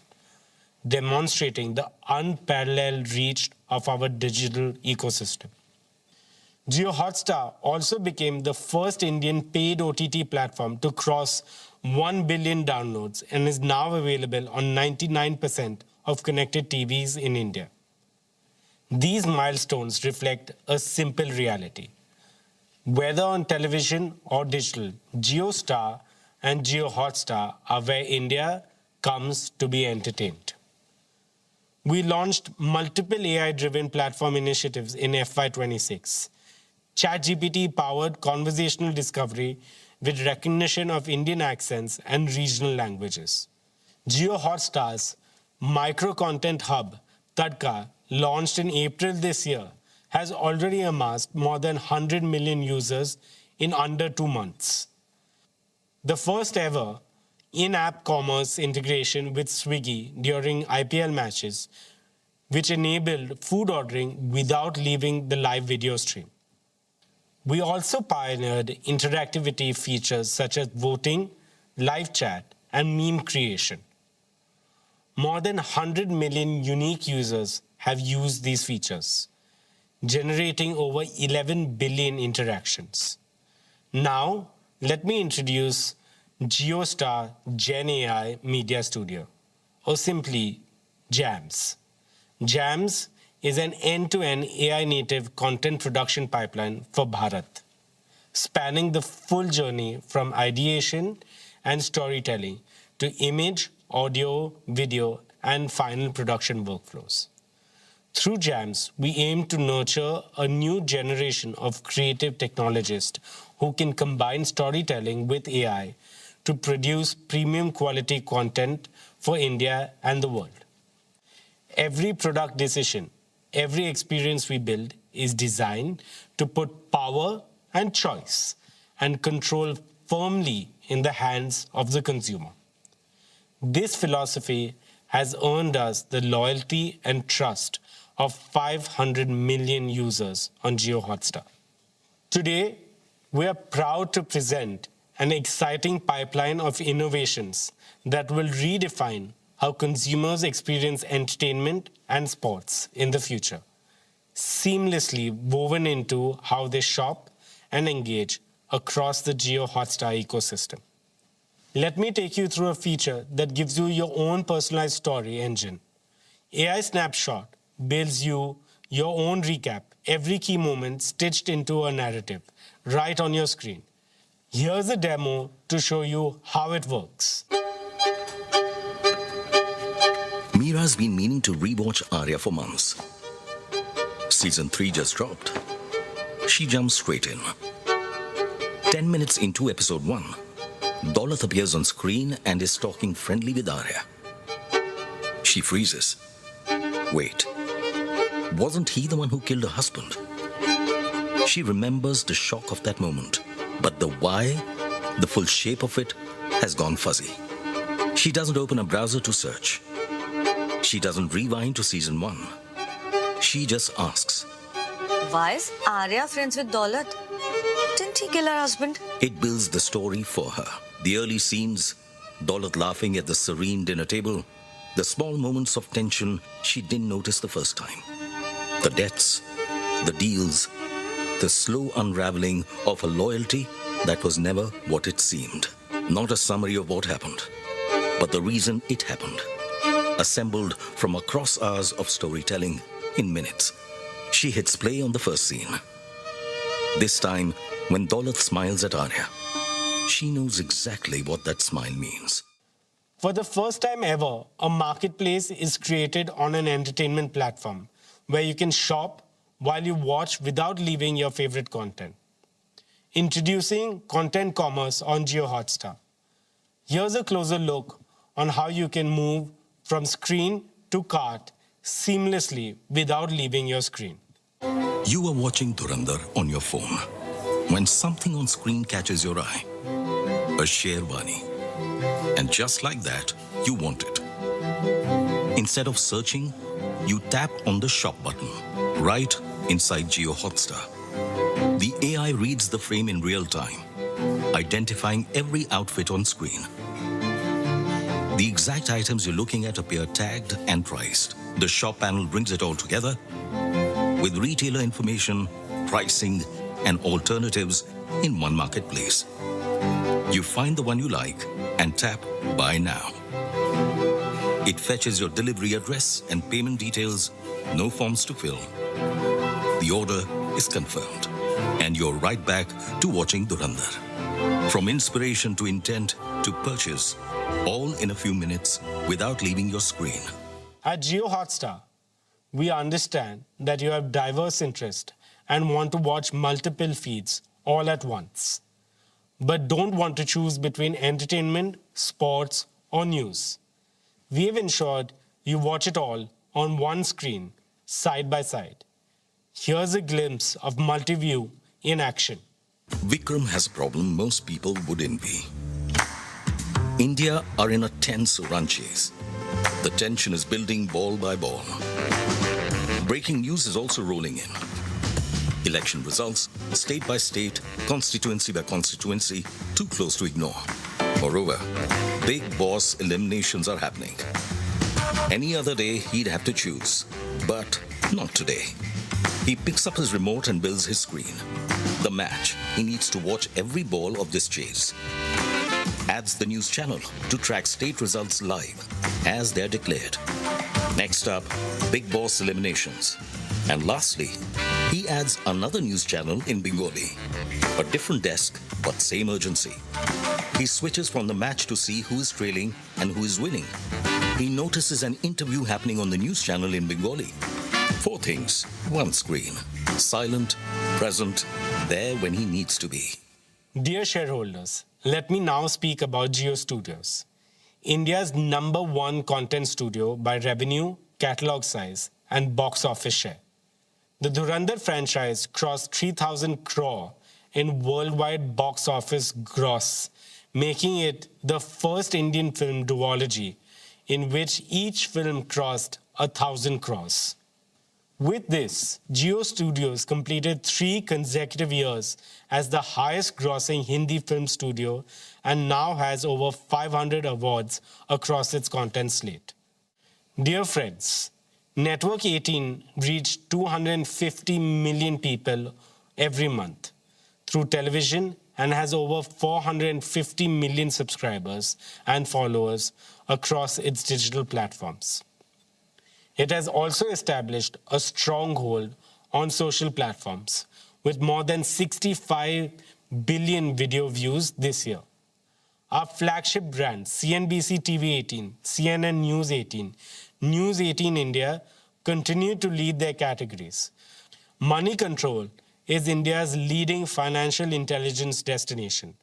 demonstrating the unparalleled reach of our digital ecosystem. Jio Hotstar also became the first Indian paid OTT platform to cross 1 billion downloads and is now available on 99% of connected TVs in India. These milestones reflect a simple reality. Whether on television or digital, JioStar and Jio Hotstar are where India comes to be entertained. We launched multiple AI-driven platform initiatives in FY26. ChatGPT-powered conversational discovery with recognition of Indian accents and regional languages. Jio Hotstar's micro-content hub, Tadka, launched in April this year, has already amassed more than 100 million users in under 2 months. The first ever in-app commerce integration with Swiggy during IPL matches, which enabled food ordering without leaving the live video stream. We also pioneered interactivity features such as voting, live chat, and meme creation. More than 100 million unique users have used these features, generating over 11 billion interactions. Now, let me introduce JioStar Gen AI Media Studio, or simply JAMS. JAMS is an end-to-end AI-native content production pipeline for Bharat, spanning the full journey from ideation and storytelling to image, audio, video, and final production workflows. Through JAMS, we aim to nurture a new generation of creative technologists who can combine storytelling with AI to produce premium quality content for India and the world. Every product decision, every experience we build is designed to put power and choice and control firmly in the hands of the consumer. This philosophy has earned us the loyalty and trust of 500 million users on Jio Hotstar. Today, we are proud to present an exciting pipeline of innovations that will redefine how consumers experience entertainment and sports in the future, seamlessly woven into how they shop and engage across the Jio Hotstar ecosystem. Let me take you through a feature that gives you your own personalized story engine. AI Snapshot builds you your own recap, every key moment stitched into a narrative, right on your screen. Here's a demo to show you how it works. Meera's been meaning to rewatch Arya for months. Season 3 just dropped. She jumps straight in. 10 minutes into episode 1, Daulat appears on screen and is talking friendly with Arya. She freezes. Wait, wasn't he the one who killed her husband? She remembers the shock of that moment, but the why, the full shape of it, has gone fuzzy. She doesn't open a browser to search. She doesn't rewind to season 1. She just asks, why is Arya friends with Daulat? Didn't he kill her husband? It builds the story for her. The early scenes, Daulat laughing at the serene dinner table, the small moments of tension she didn't notice the first time. The deaths, the deals, the slow unraveling of a loyalty that was never what it seemed. Not a summary of what happened, but the reason it happened. Assembled from across hours of storytelling in minutes. She hits play on the first scene. This time, when Daulat smiles at Arya, she knows exactly what that smile means. For the first time ever, a marketplace is created on an entertainment platform where you can shop while you watch without leaving your favorite content. Introducing content commerce on Jio Hotstar. Here's a closer look on how you can move from screen to cart seamlessly without leaving your screen. You are watching Dhurandhar on your phone when something on screen catches your eye. A Sherwani. And just like that, you want it. Instead of searching, you tap on the shop button right inside Jio Hotstar. The AI reads the frame in real time, identifying every outfit on screen. The exact items you're looking at appear tagged and priced. The shop panel brings it all together with retailer information, pricing, and alternatives in one marketplace. You find the one you like and tap Buy Now. It fetches your delivery address and payment details, no forms to fill. The order is confirmed, and you're right back to watching Dhurandhar. From inspiration to intent to purchase, all in a few minutes without leaving your screen. At Jio Hotstar, we understand that you have diverse interests and want to watch multiple feeds all at once, but don't want to choose between entertainment, sports, or news. We have ensured you watch it all on one screen, side by side. Here's a glimpse of multi-view in action. Vikram has a problem most people would envy. India are in a tense run chase. The tension is building ball by ball. Breaking news is also rolling in. Election results, state by state, constituency by constituency, too close to ignore. Moreover, big boss eliminations are happening. Any other day, he'd have to choose, but not today. He picks up his remote and builds his screen. The match, he needs to watch every ball of this chase. Adds the news channel to track state results live as they're declared. Next up, big boss eliminations. And lastly, he adds another news channel in Bengali. A different desk, but same urgency. He switches from the match to see who is trailing and who is winning. He notices an interview happening on the news channel in Bengali. 4 things, 1 screen. Silent, present, there when he needs to be. Dear shareholders, let me now speak about Jio Studios, India's #1 content studio by revenue, catalog size, and box office share. The Dhurandhar franchise crossed 3,000 crore in worldwide box office gross, making it the first Indian film duology in which each film crossed 1,000 crores. With this, Jio Studios completed 3 consecutive years as the highest grossing Hindi film studio and now has over 500 awards across its content slate. Dear friends, Network 18 reached 250 million people every month through television and has over 450 million subscribers and followers across its digital platforms. It has also established a stronghold on social platforms with more than 65 billion video views this year. Our flagship brands, CNBC TV 18, CNN News 18, News 18 India, continue to lead their categories. Money Control is India's leading financial intelligence destination.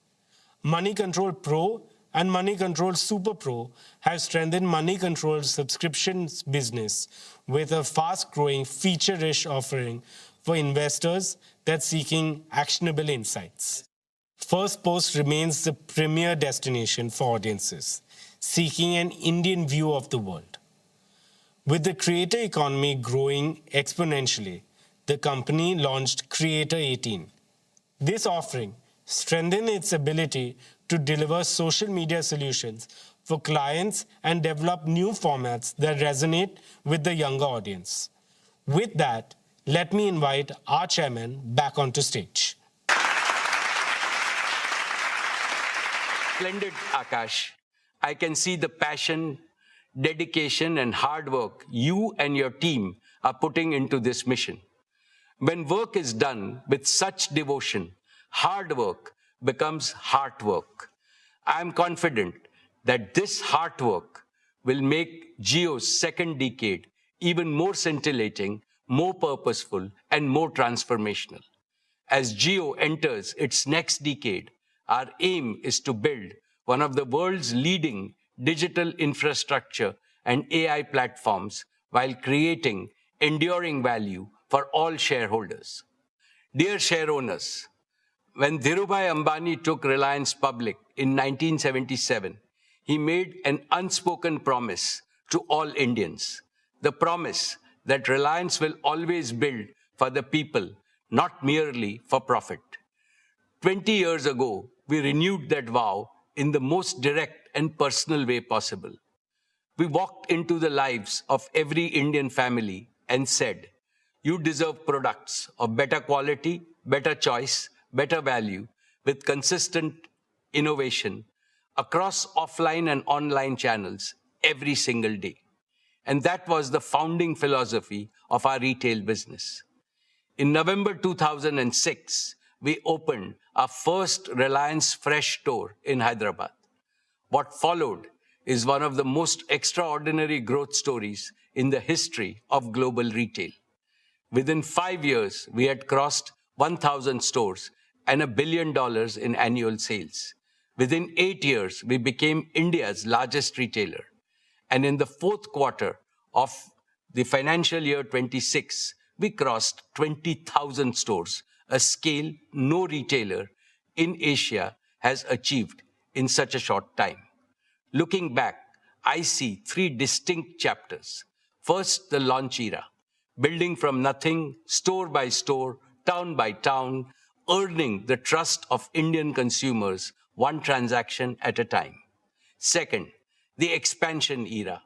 Money Control Pro and Money Control Super Pro have strengthened Money Control's subscriptions business with a fast-growing, feature-rich offering for investors that's seeking actionable insights. First Post remains the premier destination for audiences seeking an Indian view of the world. With the creator economy growing exponentially, the company launched Creator 18. This offering strengthened its ability to deliver social media solutions for clients and develop new formats that resonate with the younger audience. With that, let me invite our chairman back onto stage. Splendid, Akash. I can see the passion, dedication, and hard work you and your team are putting into this mission. When work is done with such devotion, hard work becomes heart work. I am confident that this hard work will make Jio's second decade even more scintillating, more purposeful, and more transformational. As Jio enters its next decade, our aim is to build one of the world's leading digital infrastructure and AI platforms while creating enduring value for all shareholders. Dear shareowners, when Dhirubhai Ambani took Reliance public in 1977, he made an unspoken promise to all Indians. The promise that Reliance will always build for the people, not merely for profit. 20 years ago, we renewed that vow in the most direct and personal way possible. We walked into the lives of every Indian family and said, you deserve products of better quality, better choice, better value, with consistent innovation across offline and online channels every single day. And that was the founding philosophy of our retail business. In November 2006, we opened our first Reliance Fresh store in Hyderabad. What followed is one of the most extraordinary growth stories in the history of global retail. Within 5 years, we had crossed 1,000 stores and $1 billion in annual sales. Within 8 years, we became India's largest retailer. And in the fourth quarter of the financial year 26, we crossed 20,000 stores, a scale no retailer in Asia has achieved in such a short time. Looking back, I see 3 distinct chapters. First, the launch era, building from nothing, store by store, town by town, earning the trust of Indian consumers, one transaction at a time. Second, the expansion era,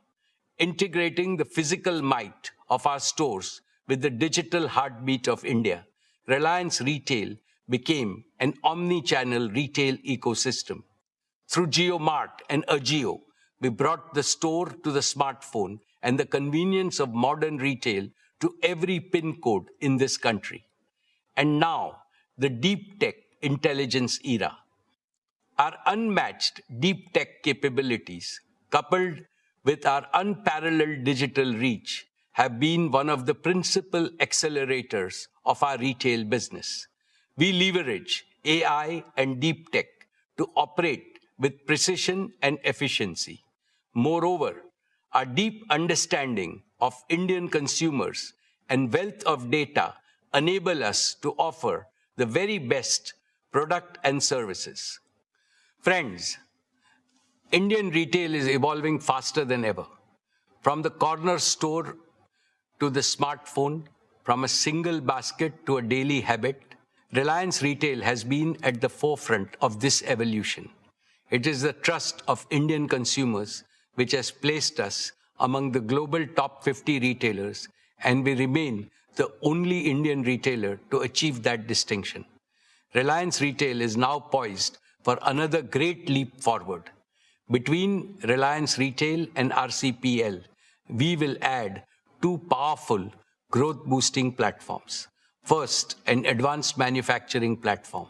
integrating the physical might of our stores with the digital heartbeat of India. Reliance Retail became an omni-channel retail ecosystem. Through JioMart and Ajio, we brought the store to the smartphone and the convenience of modern retail to every pin code in this country. And now, the deep tech intelligence era. Our unmatched deep tech capabilities, coupled with our unparalleled digital reach, have been one of the principal accelerators of our retail business. We leverage AI and deep tech to operate with precision and efficiency. Moreover, our deep understanding of Indian consumers and wealth of data enable us to offer the very best product and services. Friends, Indian retail is evolving faster than ever. From the corner store to the smartphone, from a single basket to a daily habit, Reliance Retail has been at the forefront of this evolution. It is the trust of Indian consumers which has placed us among the global top 50 retailers, and we remain the only Indian retailer to achieve that distinction. Reliance Retail is now poised for another great leap forward. Between Reliance Retail and RCPL, we will add 2 powerful growth-boosting platforms. First, an advanced manufacturing platform.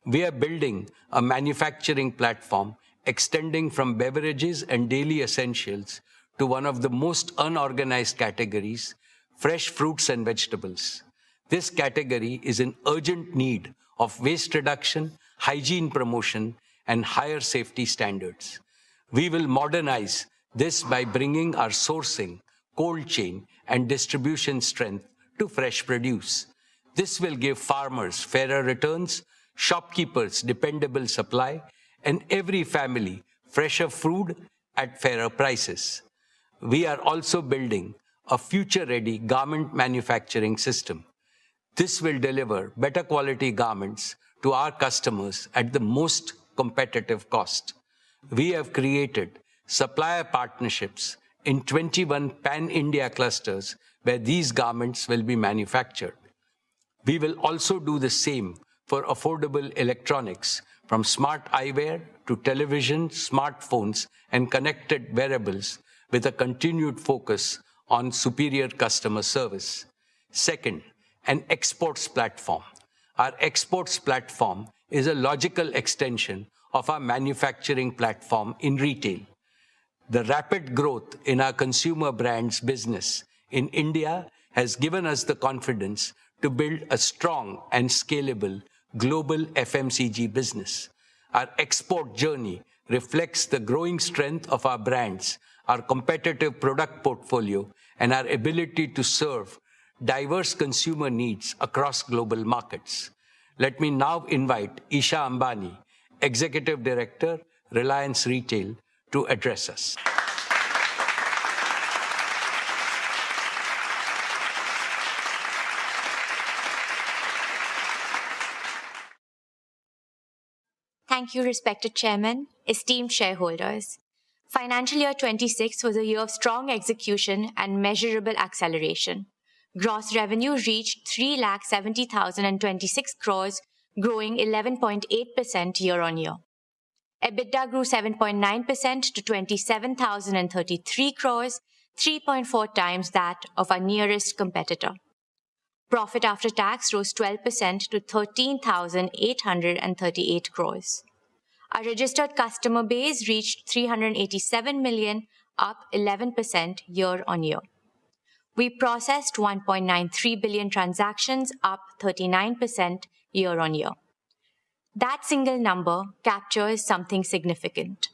We are building a manufacturing platform extending from beverages and daily essentials to one of the most unorganized categories, fresh fruits and vegetables. This category is in urgent need of waste reduction, hygiene promotion, and higher safety standards. We will modernize this by bringing our sourcing, cold chain, and distribution strength to fresh produce. This will give farmers fairer returns, shopkeepers dependable supply, and every family fresher food at fairer prices. We are also building a future-ready garment manufacturing system. This will deliver better quality garments to our customers at the most competitive cost. We have created supplier partnerships in 21 pan-India clusters where these garments will be manufactured. We will also do the same for affordable electronics, from smart eyewear to television, smartphones, and connected wearables, with a continued focus on superior customer service. Second, an exports platform. Our exports platform is a logical extension of our manufacturing platform in retail. The rapid growth in our consumer brands business in India has given us the confidence to build a strong and scalable global FMCG business. Our export journey reflects the growing strength of our brands, our competitive product portfolio, and our ability to serve diverse consumer needs across global markets. Let me now invite Isha Ambani, Executive Director, Reliance Retail, to address us. Thank you, respected Chairman, esteemed shareholders. Financial year 26 was a year of strong execution and measurable acceleration. Gross revenue reached 3,70,026 crores, growing 11.8% year-on-year. EBITDA grew 7.9% to 27,033 crores, 3.4 times that of our nearest competitor. Profit after tax rose 12% to 13,838 crores. Our registered customer base reached 387 million, up 11% year-on-year. We processed 1.93 billion transactions, up 39% year-on-year. That single number captures something significant.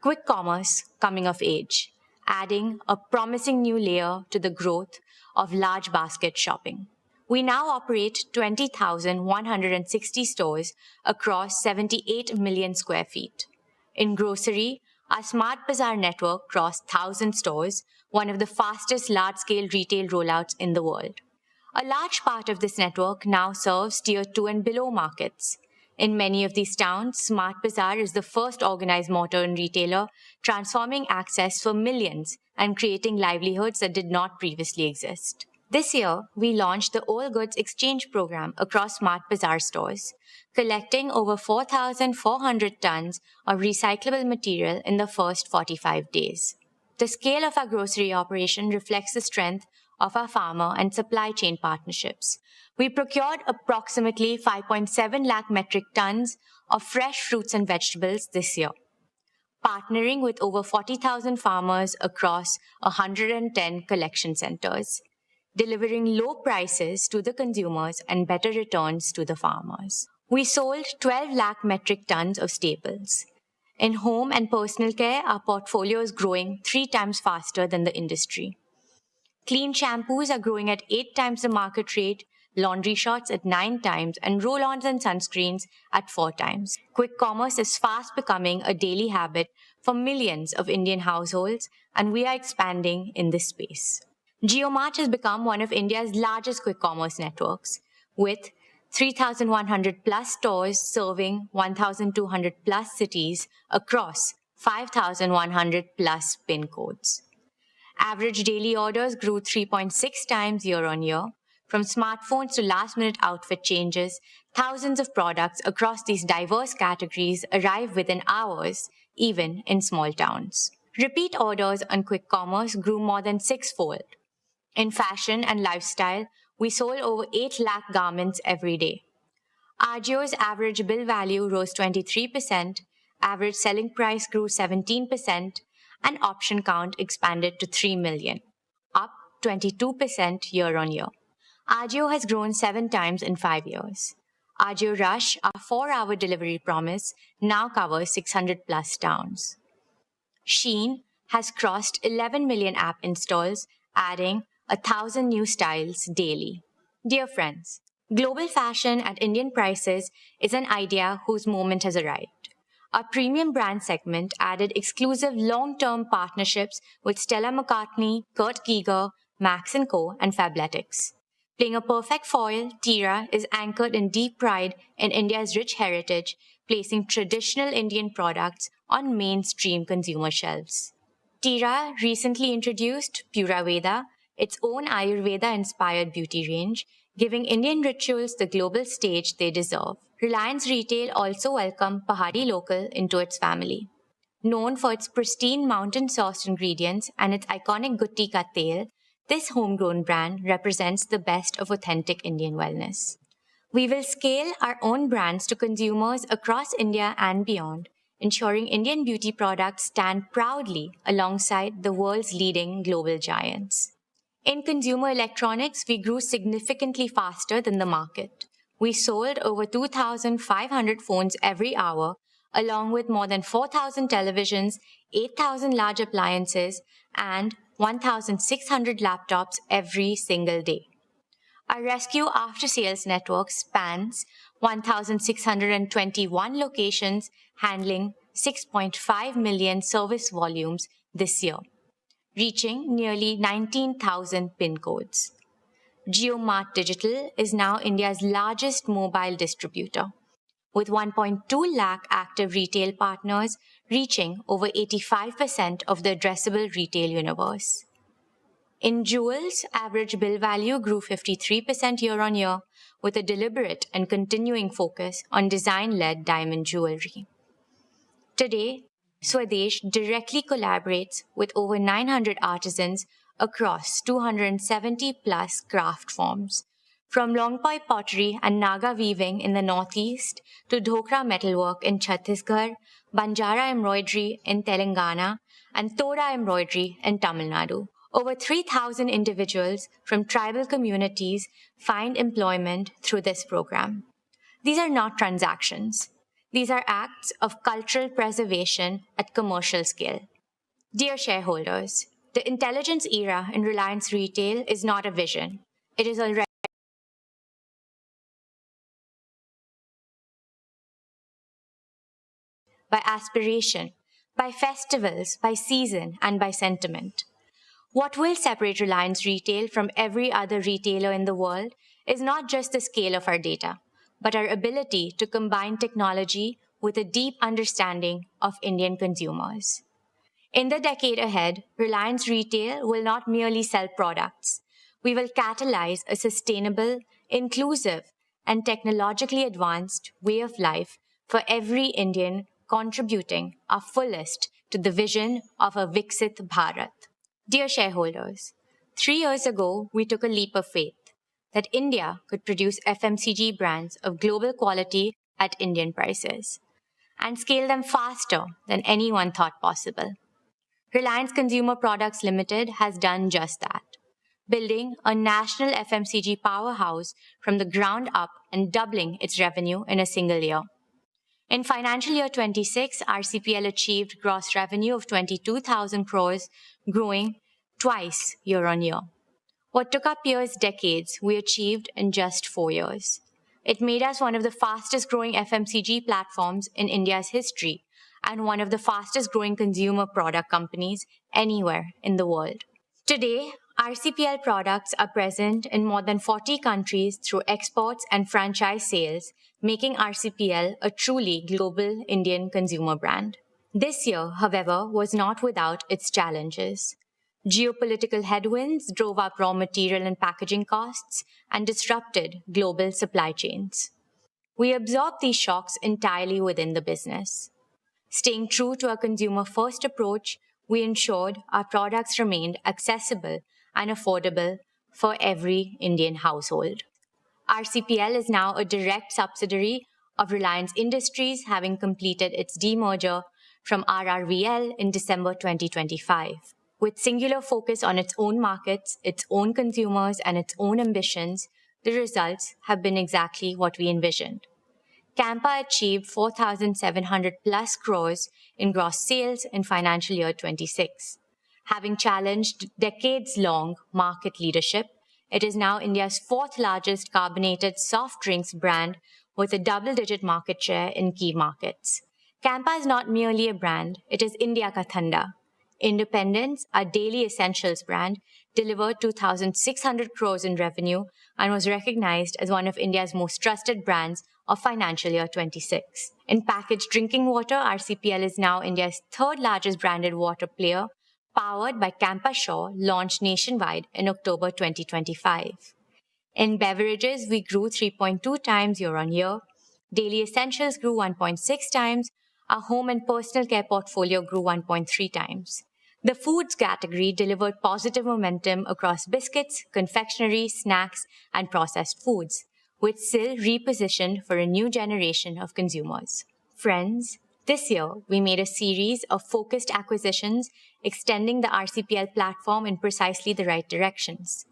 Quick commerce coming of age, adding a promising new layer to the growth of large basket shopping. We now operate 20,160 stores across 78 million square feet. In grocery, our Smart Bazaar network crossed 1,000 stores, one of the fastest large-scale retail rollouts in the world. A large part of this network now serves Tier 2 and below markets. In many of these towns, Smart Bazaar is the first organized modern retailer, transforming access for millions and creating livelihoods that did not previously exist. This year, we launched the All Goods Exchange program across Smart Bazaar stores, collecting over 4,400 tons of recyclable material in the first 45 days. The scale of our grocery operation reflects the strength of our farmer and supply chain partnerships. We procured approximately 5.7 lakh metric tons of fresh fruits and vegetables this year, partnering with over 40,000 farmers across 110 collection centers, delivering low prices to the consumers and better returns to the farmers. We sold 12 lakh metric tons of staples. In home and personal care, our portfolio is growing 3 times faster than the industry. Clean shampoos are growing at 8 times the market rate, laundry shots at 9 times, and roll-ons and sunscreens at 4 times. Quick commerce is fast becoming a daily habit for millions of Indian households, and we are expanding in this space. JioMart has become one of India's largest quick commerce networks, with 3,100 plus stores serving 1,200 plus cities across 5,100 plus PIN codes. Average daily orders grew 3.6 times year-on-year. From smartphones to last-minute outfit changes, thousands of products across these diverse categories arrive within hours, even in small towns. Repeat orders on quick commerce grew more than 6-fold. In fashion and lifestyle, we sold over 8 lakh garments every day. Ajio's average bill value rose 23%, average selling price grew 17%, and option count expanded to 3 million, up 22% year-on-year. Ajio has grown 7 times in 5 years. Ajio Rush, our 4-hour delivery promise, now covers 600 plus towns. Shein has crossed 11 million app installs, adding 1,000 new styles daily. Dear friends, global fashion at Indian prices is an idea whose moment has arrived. Our premium brand segment added exclusive long-term partnerships with Stella McCartney, Kurt Geiger, Max & Co. and Fabletics. Playing a perfect foil, Tira is anchored in deep pride in India's rich heritage, placing traditional Indian products on mainstream consumer shelves. Tira recently introduced Pura Veda, its own Ayurveda-inspired beauty range, giving Indian rituals the global stage they deserve. Reliance Retail also welcomed Pahadi Local into its family. Known for its pristine mountain-sourced ingredients and its iconic Gutti Ka Tel, this homegrown brand represents the best of authentic Indian wellness. We will scale our own brands to consumers across India and beyond, ensuring Indian beauty products stand proudly alongside the world's leading global giants. In consumer electronics, we grew significantly faster than the market. We sold over 2,500 phones every hour, along with more than 4,000 televisions, 8,000 large appliances, and 1,600 laptops every single day. Our rescue after-sales network spans 1,621 locations, handling 6.5 million service volumes this year, reaching nearly 19,000 PIN codes. Jio Mart Digital is now India's largest mobile distributor, with 1.2 lakh active retail partners reaching over 85% of the addressable retail universe. In jewels, average bill value grew 53% year-on-year, with a deliberate and continuing focus on design-led diamond jewelry. Today, Swadesh directly collaborates with over 900 artisans across 270-plus craft forms, from Longpoi pottery and Naga weaving in the northeast to Dhokra metalwork in Chhattisgarh, Banjara embroidery in Telangana, and Toda embroidery in Tamil Nadu. Over 3,000 individuals from tribal communities find employment through this program. These are not transactions. These are acts of cultural preservation at commercial scale. Dear shareholders, the intelligence era in Reliance Retail is not a vision. It is already by aspiration, by festivals, by season, and by sentiment. What will separate Reliance Retail from every other retailer in the world is not just the scale of our data, but our ability to combine technology with a deep understanding of Indian consumers. In the decade ahead, Reliance Retail will not merely sell products. We will catalyze a sustainable, inclusive, and technologically advanced way of life for every Indian, contributing our fullest to the vision of a Viksit Bharat. Dear shareholders, 3 years ago, we took a leap of faith that India could produce FMCG brands of global quality at Indian prices and scale them faster than anyone thought possible. Reliance Consumer Products Limited has done just that, building a national FMCG powerhouse from the ground up and doubling its revenue in a single year. In financial year 26, RCPL achieved gross revenue of 22,000 crores, growing twice year-on-year. What took our peers decades, we achieved in just 4 years. It made us one of the fastest growing FMCG platforms in India's history and one of the fastest growing consumer product companies anywhere in the world. Today, RCPL products are present in more than 40 countries through exports and franchise sales, making RCPL a truly global Indian consumer brand. This year, however, was not without its challenges. Geopolitical headwinds drove up raw material and packaging costs and disrupted global supply chains. We absorbed these shocks entirely within the business. Staying true to our consumer-first approach, we ensured our products remained accessible and affordable for every Indian household. RCPL is now a direct subsidiary of Reliance Industries, having completed its demerger from RRVL in December 2025. With singular focus on its own markets, its own consumers, and its own ambitions, the results have been exactly what we envisioned. Campa achieved 4,700 plus crores in gross sales in financial year 26. Having challenged decades-long market leadership, it is now India's fourth largest carbonated soft drinks brand with a double-digit market share in key markets. Campa is not merely a brand, it is India Ka Thanda. Independence, our daily essentials brand, delivered 2,600 crores in revenue and was recognized as one of India's most trusted brands of financial year 26. In packaged drinking water, RCPL is now India's third largest branded water player, powered by Campa Shaw, launched nationwide in October 2025. In beverages, we grew 3.2 times year-on-year. Daily essentials grew 1.6 times. Our home and personal care portfolio grew 1.3 times. The foods category delivered positive momentum across biscuits, confectionery, snacks, and processed foods, with SIL repositioned for a new generation of consumers. Friends, this year we made a series of focused acquisitions extending the RCPL platform in precisely the right directions.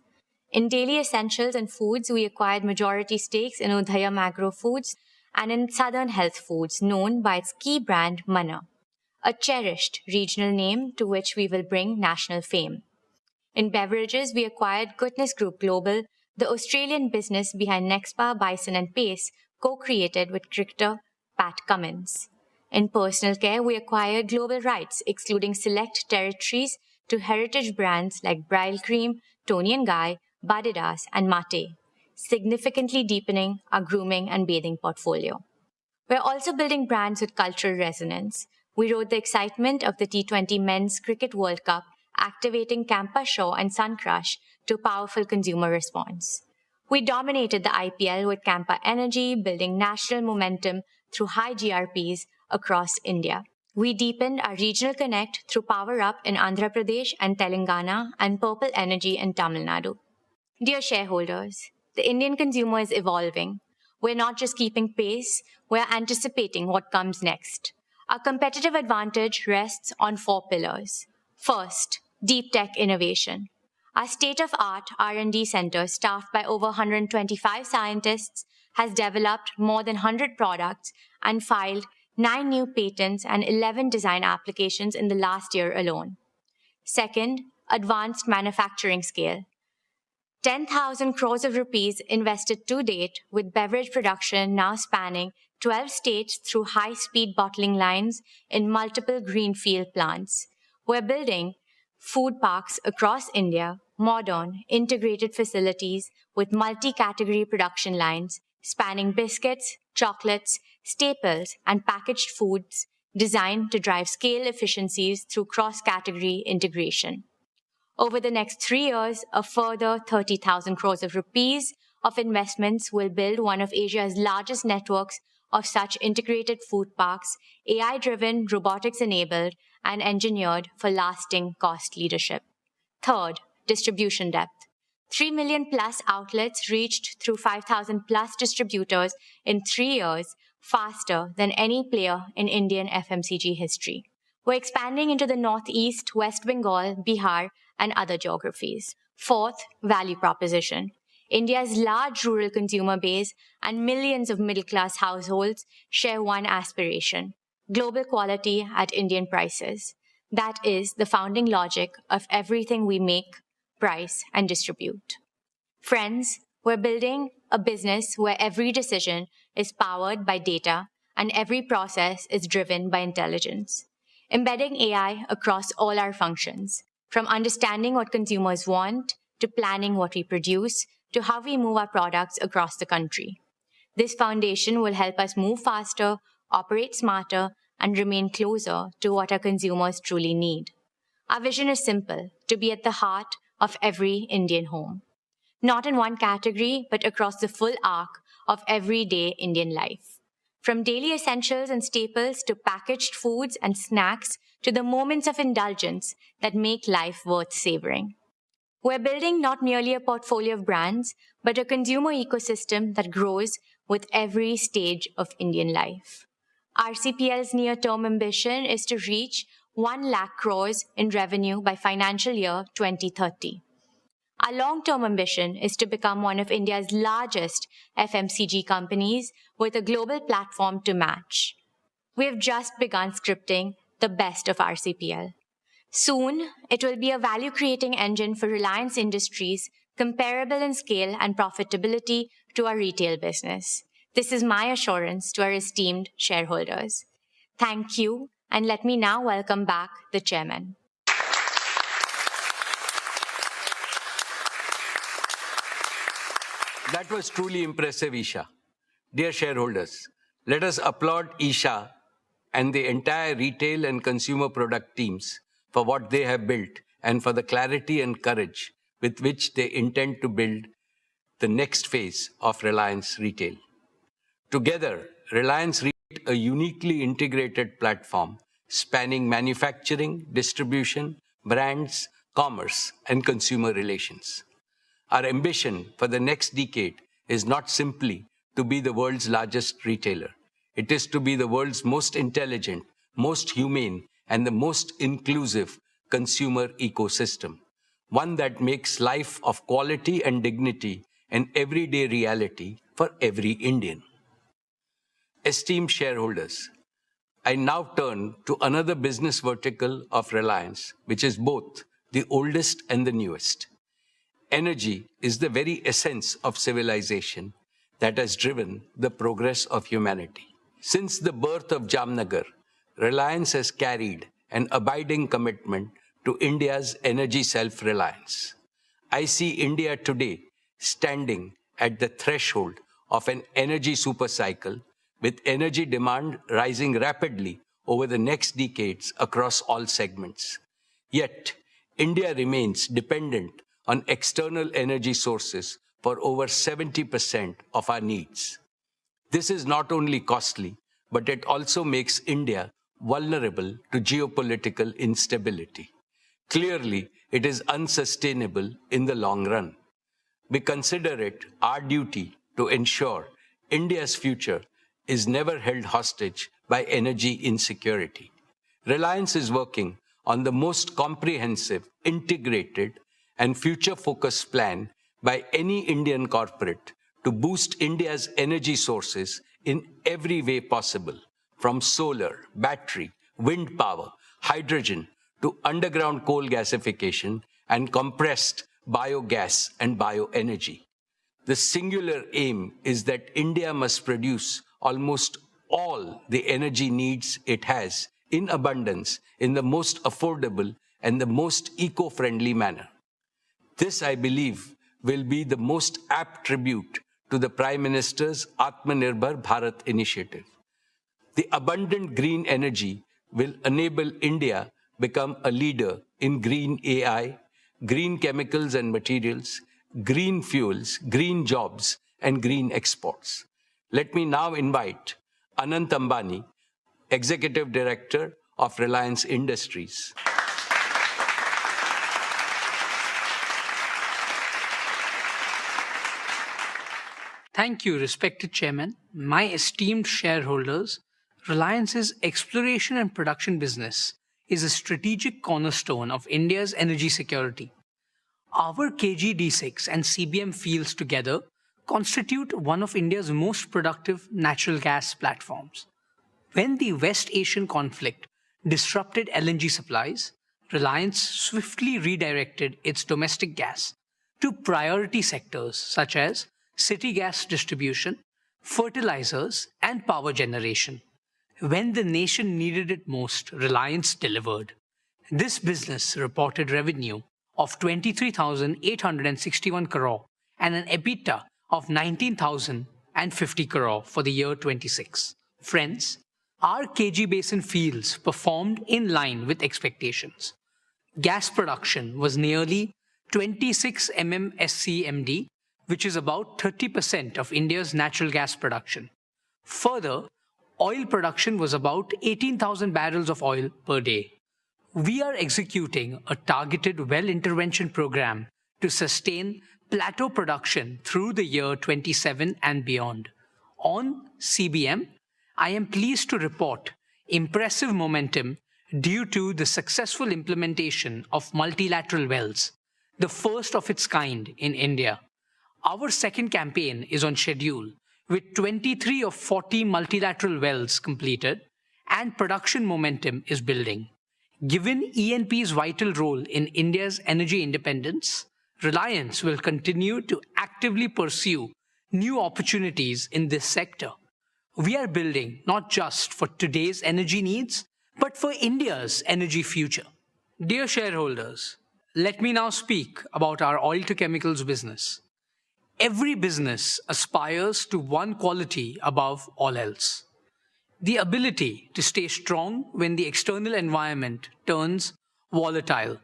In daily essentials and foods, we acquired majority stakes in Udhayam Agro Foods and in Southern Health Foods, known by its key brand Manna, a cherished regional name to which we will bring national fame. In beverages, we acquired Goodness Group Global, the Australian business behind Nexpa, Bison and Pace, co-created with cricketer Pat Cummins. In personal care, we acquired global rights, excluding select territories, to heritage brands like Bryle Cream, Toni & Guy, Badidas and Mate, significantly deepening our grooming and bathing portfolio. We're also building brands with cultural resonance. We rode the excitement of the T20 Men's Cricket World Cup, activating Campa Shaw and Sun Crush to powerful consumer response. We dominated the IPL with Campa Energy, building national momentum through high GRPs across India. We deepened our regional connect through Power Up in Andhra Pradesh and Telangana and Purple Energy in Tamil Nadu. Dear shareholders, the Indian consumer is evolving. We're not just keeping pace, we're anticipating what comes next. Our competitive advantage rests on 4 pillars. First, deep tech innovation. Our state-of-art R&D center, staffed by over 125 scientists, has developed more than 100 products and filed 9 new patents and 11 design applications in the last year alone. Second, advanced manufacturing scale. 10,000 crores of rupees invested to date, with beverage production now spanning 12 states through high-speed bottling lines in multiple greenfield plants. We're building food parks across India, modern, integrated facilities with multi-category production lines spanning biscuits, chocolates, staples, and packaged foods designed to drive scale efficiencies through cross-category integration. Over the next 3 years, a further 30,000 crores of rupees of investments will build one of Asia's largest networks of such integrated food parks, AI-driven, robotics-enabled, and engineered for lasting cost leadership. Third, distribution depth. 3 million plus outlets reached through 5,000 plus distributors in 3 years, faster than any player in Indian FMCG history. We're expanding into the Northeast, West Bengal, Bihar, and other geographies. Fourth, value proposition. India's large rural consumer base and millions of middle-class households share one aspiration: global quality at Indian prices. That is the founding logic of everything we make, price, and distribute. Friends, we're building a business where every decision is powered by data and every process is driven by intelligence. Embedding AI across all our functions, from understanding what consumers want, to planning what we produce, to how we move our products across the country. This foundation will help us move faster, operate smarter, and remain closer to what our consumers truly need. Our vision is simple: to be at the heart of every Indian home. Not in one category, but across the full arc of everyday Indian life. From daily essentials and staples to packaged foods and snacks to the moments of indulgence that make life worth savoring. We're building not merely a portfolio of brands, but a consumer ecosystem that grows with every stage of Indian life. RCPL's near-term ambition is to reach 1 lakh crores in revenue by financial year 2030. Our long-term ambition is to become one of India's largest FMCG companies with a global platform to match. We have just begun scripting the best of RCPL. Soon, it will be a value-creating engine for Reliance Industries, comparable in scale and profitability to our retail business. This is my assurance to our esteemed shareholders. Thank you, and let me now welcome back the chairman. That was truly impressive, Isha. Dear shareholders, let us applaud Isha and the entire retail and consumer product teams for what they have built and for the clarity and courage with which they intend to build the next phase of Reliance Retail. Together, Reliance reached a uniquely integrated platform spanning manufacturing, distribution, brands, commerce, and consumer relations. Our ambition for the next decade is not simply to be the world's largest retailer. It is to be the world's most intelligent, most humane, and the most inclusive consumer ecosystem, one that makes life of quality and dignity an everyday reality for every Indian. Esteemed shareholders, I now turn to another business vertical of Reliance, which is both the oldest and the newest. Energy is the very essence of civilization that has driven the progress of humanity. Since the birth of Jamnagar, Reliance has carried an abiding commitment to India's energy self-reliance. I see India today standing at the threshold of an energy supercycle, with energy demand rising rapidly over the next decades across all segments. Yet, India remains dependent on external energy sources for over 70% of our needs. This is not only costly, but it also makes India vulnerable to geopolitical instability. Clearly, it is unsustainable in the long run. We consider it our duty to ensure India's future is never held hostage by energy insecurity. Reliance is working on the most comprehensive, integrated, and future-focused plan by any Indian corporate to boost India's energy sources in every way possible, from solar, battery, wind power, hydrogen, to underground coal gasification and compressed biogas and bioenergy. The singular aim is that India must produce almost all the energy needs it has in abundance in the most affordable and the most eco-friendly manner. This, I believe, will be the most apt tribute to the Prime Minister's Atmanirbhar Bharat initiative. The abundant green energy will enable India become a leader in green AI, green chemicals and materials, green fuels, green jobs, and green exports. Let me now invite Anant Ambani, Executive Director of Reliance Industries. Thank you, respected Chairman. My esteemed shareholders, Reliance's exploration and production business is a strategic cornerstone of India's energy security. Our KG-D6 and CBM fields together constitute one of India's most productive natural gas platforms. When the West Asian conflict disrupted LNG supplies, Reliance swiftly redirected its domestic gas to priority sectors such as city gas distribution, fertilizers, and power generation. When the nation needed it most, Reliance delivered. This business reported revenue of 23,861 crore and an EBITDA of 19,050 crore for the year 26. Friends, our KG Basin fields performed in line with expectations. Gas production was nearly 26 MMSCMD, which is about 30% of India's natural gas production. Further, oil production was about 18,000 barrels of oil per day. We are executing a targeted well intervention program to sustain plateau production through the year 27 and beyond. On CBM, I am pleased to report impressive momentum due to the successful implementation of multilateral wells, the first of its kind in India. Our second campaign is on schedule, with 23 of 40 multilateral wells completed, and production momentum is building. Given E&P's vital role in India's energy independence, Reliance will continue to actively pursue new opportunities in this sector. We are building not just for today's energy needs, but for India's energy future. Dear shareholders, let me now speak about our oil-to-chemicals business. Every business aspires to one quality above all else: the ability to stay strong when the external environment turns volatile.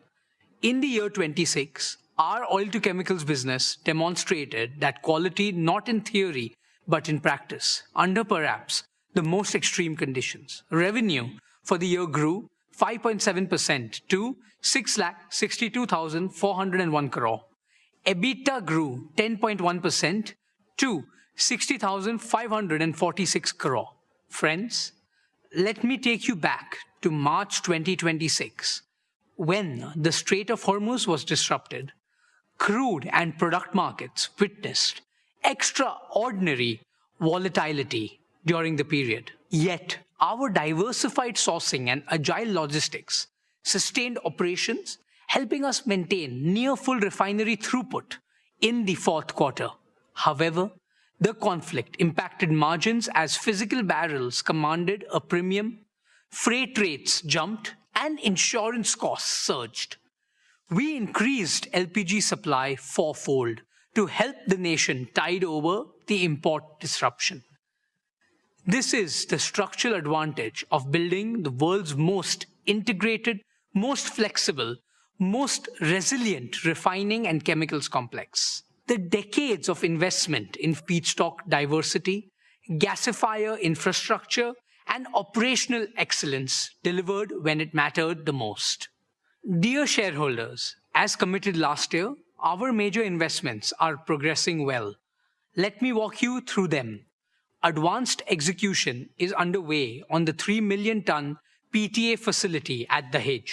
In the year 26, our oil-to-chemicals business demonstrated that quality not in theory but in practice, under perhaps the most extreme conditions. Revenue for the year grew 5.7% to 6,62,401 crore. EBITDA grew 10.1% to 60,546 crore. Friends, let me take you back to March 2026, when the Strait of Hormuz was disrupted. Crude and product markets witnessed extraordinary volatility during the period. Yet, our diversified sourcing and agile logistics sustained operations, helping us maintain near full refinery throughput in the fourth quarter. However, the conflict impacted margins as physical barrels commanded a premium, freight rates jumped, and insurance costs surged. We increased LPG supply fourfold to help the nation tide over the import disruption. This is the structural advantage of building the world's most integrated, most flexible, most resilient refining and chemicals complex. The decades of investment in feedstock diversity, gasifier infrastructure, and operational excellence delivered when it mattered the most. Dear shareholders, as committed last year, our major investments are progressing well. Let me walk you through them. Advanced execution is underway on the 3 million ton PTA facility at Dahej.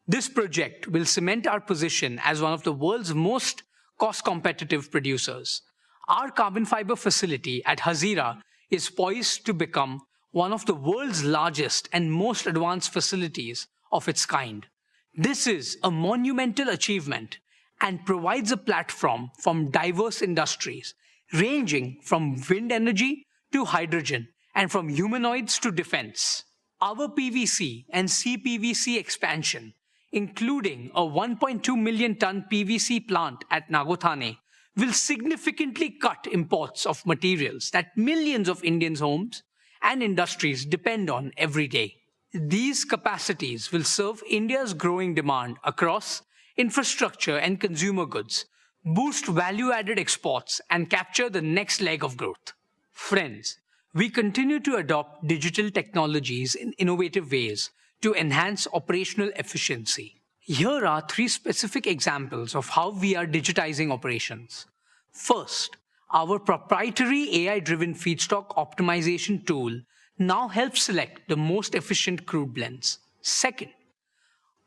This project will cement our position as one of the world's most cost-competitive producers. Our carbon fiber facility at Hazira is poised to become one of the world's largest and most advanced facilities of its kind. This is a monumental achievement and provides a platform from diverse industries, ranging from wind energy to hydrogen and from humanoids to defense. Our PVC and CPVC expansion, including a 1.2 million ton PVC plant at Nagothane, will significantly cut imports of materials that millions of Indians' homes and industries depend on every day. These capacities will serve India's growing demand across infrastructure and consumer goods, boost value-added exports, and capture the next leg of growth. Friends, we continue to adopt digital technologies in innovative ways to enhance operational efficiency. Here are 3 specific examples of how we are digitizing operations. First, our proprietary AI-driven feedstock optimization tool now helps select the most efficient crude blends. Second,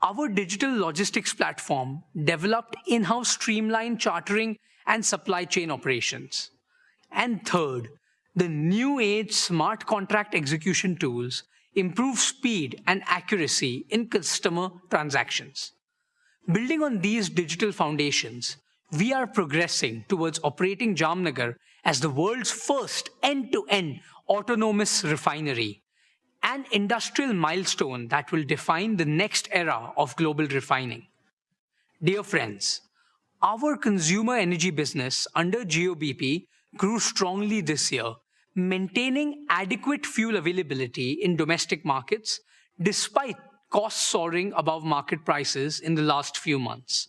our digital logistics platform developed in-house streamlined chartering and supply chain operations. And third, the new age smart contract execution tools improve speed and accuracy in customer transactions. Building on these digital foundations, we are progressing towards operating Jamnagar as the world's first end-to-end autonomous refinery, an industrial milestone that will define the next era of global refining. Dear friends, our consumer energy business under Jio BP grew strongly this year, maintaining adequate fuel availability in domestic markets despite costs soaring above market prices in the last few months.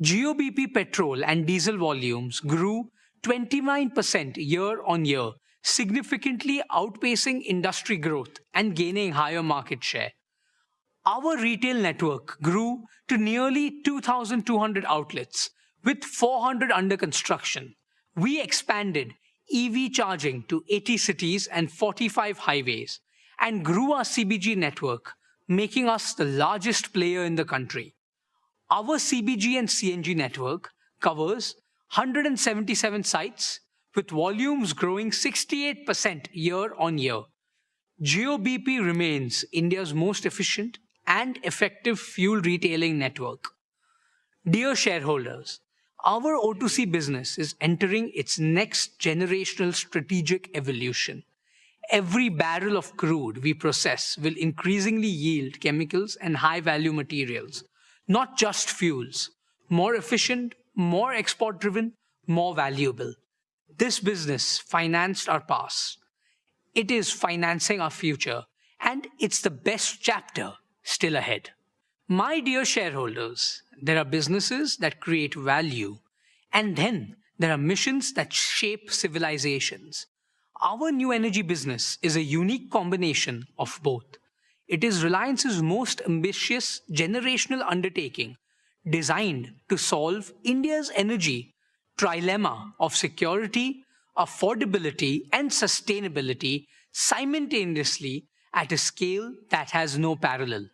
Jio BP petrol and diesel volumes grew 29% year-on-year, significantly outpacing industry growth and gaining higher market share. Our retail network grew to nearly 2,200 outlets, with 400 under construction. We expanded EV charging to 80 cities and 45 highways, and grew our CBG network, making us the largest player in the country. Our CBG and CNG network covers 177 sites, with volumes growing 68% year-on-year. Jio BP remains India's most efficient and effective fuel retailing network. Dear shareholders, our O2C business is entering its next generational strategic evolution. Every barrel of crude we process will increasingly yield chemicals and high-value materials, not just fuels. More efficient, more export-driven, more valuable. This business financed our past. It is financing our future, and it's the best chapter still ahead. My dear shareholders, there are businesses that create value, and then there are missions that shape civilizations. Our new energy business is a unique combination of both. It is Reliance's most ambitious generational undertaking, designed to solve India's energy trilemma of security, affordability, and sustainability simultaneously at a scale that has no parallel.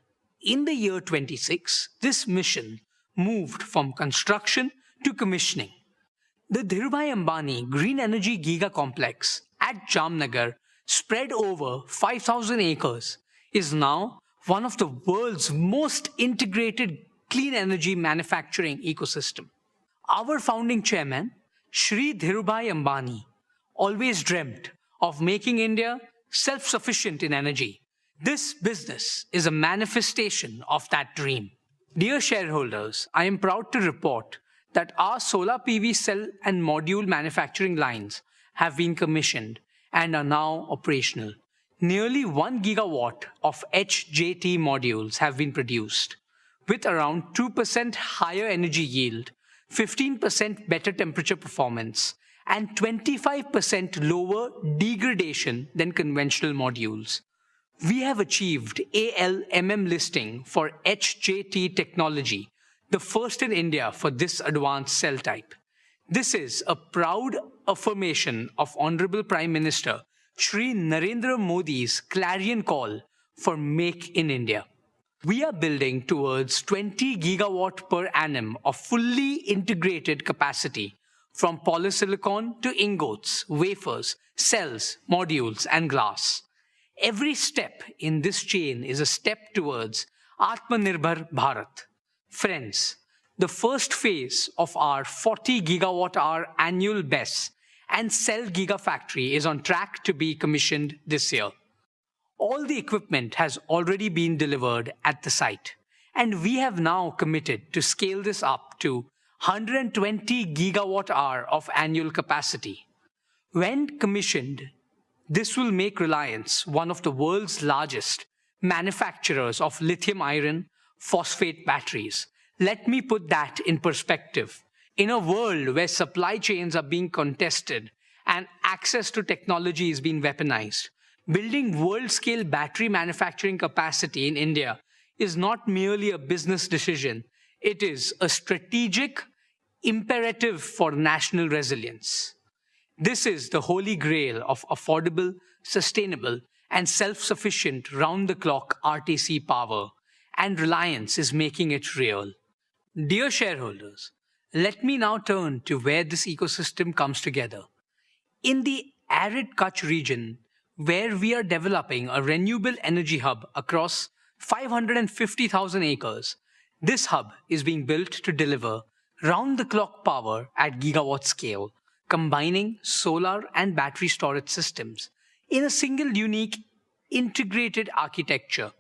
In the year 26, this mission moved from construction to commissioning. The Dhirubhai Ambani Green Energy Giga Complex at Jamnagar, spread over 5,000 acres, is now one of the world's most integrated clean energy manufacturing ecosystem. Our founding chairman, Shri Dhirubhai Ambani, always dreamt of making India self-sufficient in energy. This business is a manifestation of that dream. Dear shareholders, I am proud to report that our solar PV cell and module manufacturing lines have been commissioned and are now operational. Nearly 1 gigawatt of HJT modules have been produced, with around 2% higher energy yield, 15% better temperature performance, and 25% lower degradation than conventional modules. We have achieved ALMM listing for HJT technology, the first in India for this advanced cell type. This is a proud affirmation of Honorable Prime Minister Shri Narendra Modi's clarion call for Make in India. We are building towards 20 gigawatt per annum of fully integrated capacity from polysilicon to ingots, wafers, cells, modules, and glass. Every step in this chain is a step towards Atmanirbhar Bharat. Friends, the first phase of our 40 gigawatt-hour annual BESS and cell gigafactory is on track to be commissioned this year. All the equipment has already been delivered at the site, and we have now committed to scale this up to 120 gigawatt-hour of annual capacity. When commissioned, this will make Reliance one of the world's largest manufacturers of lithium iron phosphate batteries. Let me put that in perspective. In a world where supply chains are being contested and access to technology is being weaponized, building world-scale battery manufacturing capacity in India is not merely a business decision. It is a strategic imperative for national resilience. This is the holy grail of affordable, sustainable, and self-sufficient round-the-clock RTC power, and Reliance is making it real. Dear shareholders, let me now turn to where this ecosystem comes together. In the arid Kutch region, where we are developing a renewable energy hub across 550,000 acres, this hub is being built to deliver round-the-clock power at gigawatt scale, combining solar and battery storage systems in a single unique integrated architecture.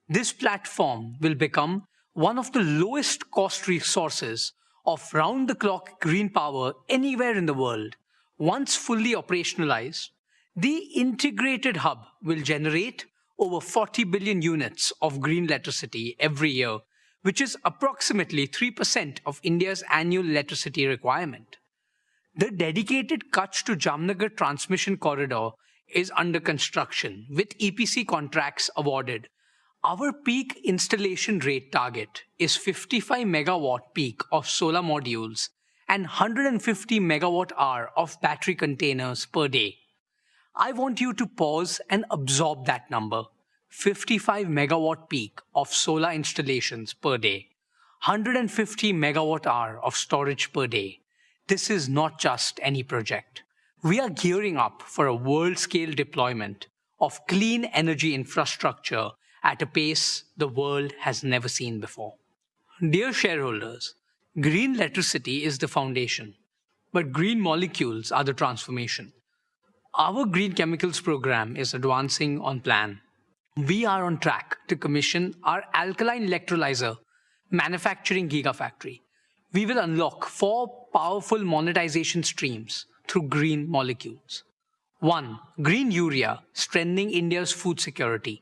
This platform will become one of the lowest cost resources of round-the-clock green power anywhere in the world. Once fully operationalized, the integrated hub will generate over 40 billion units of green electricity every year, which is approximately 3% of India's annual electricity requirement. The dedicated Kutch to Jamnagar transmission corridor is under construction, with EPC contracts awarded. Our peak installation rate target is 55 megawatt peak of solar modules and 150 megawatt hour of battery containers per day. I want you to pause and absorb that number. 55 megawatt peak of solar installations per day, 150 megawatt hour of storage per day. This is not just any project. We are gearing up for a world-scale deployment of clean energy infrastructure at a pace the world has never seen before. Dear shareholders, green electricity is the foundation, but green molecules are the transformation. Our green chemicals program is advancing on plan. We are on track to commission our alkaline electrolyzer manufacturing gigafactory. We will unlock 4 powerful monetization streams through green molecules. 1. Green urea, strengthening India's food security.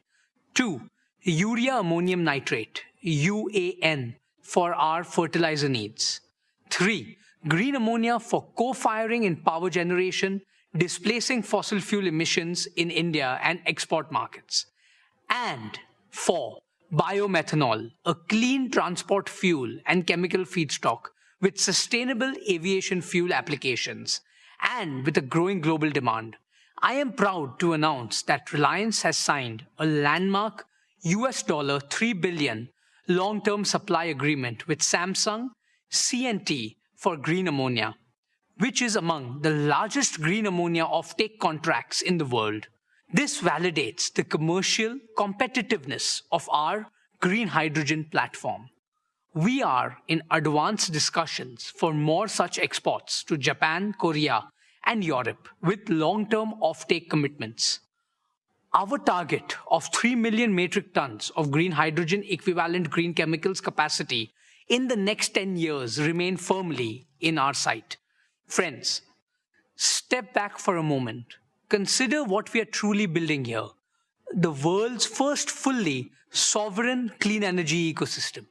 2. Urea ammonium nitrate, UAN, for our fertilizer needs. 3. Green ammonia for co-firing in power generation, displacing fossil fuel emissions in India and export markets. And 4. Biomethanol, a clean transport fuel and chemical feedstock with sustainable aviation fuel applications and with a growing global demand, I am proud to announce that Reliance has signed a landmark $3 billion long-term supply agreement with Samsung C&T for green ammonia, which is among the largest green ammonia offtake contracts in the world. This validates the commercial competitiveness of our green hydrogen platform. We are in advanced discussions for more such exports to Japan, Korea, and Europe with long-term offtake commitments. Our target of 3 million metric tons of green hydrogen equivalent green chemicals capacity in the next 10 years remain firmly in our sight. Friends, step back for a moment. Consider what we are truly building here. The world's first fully sovereign clean energy ecosystem.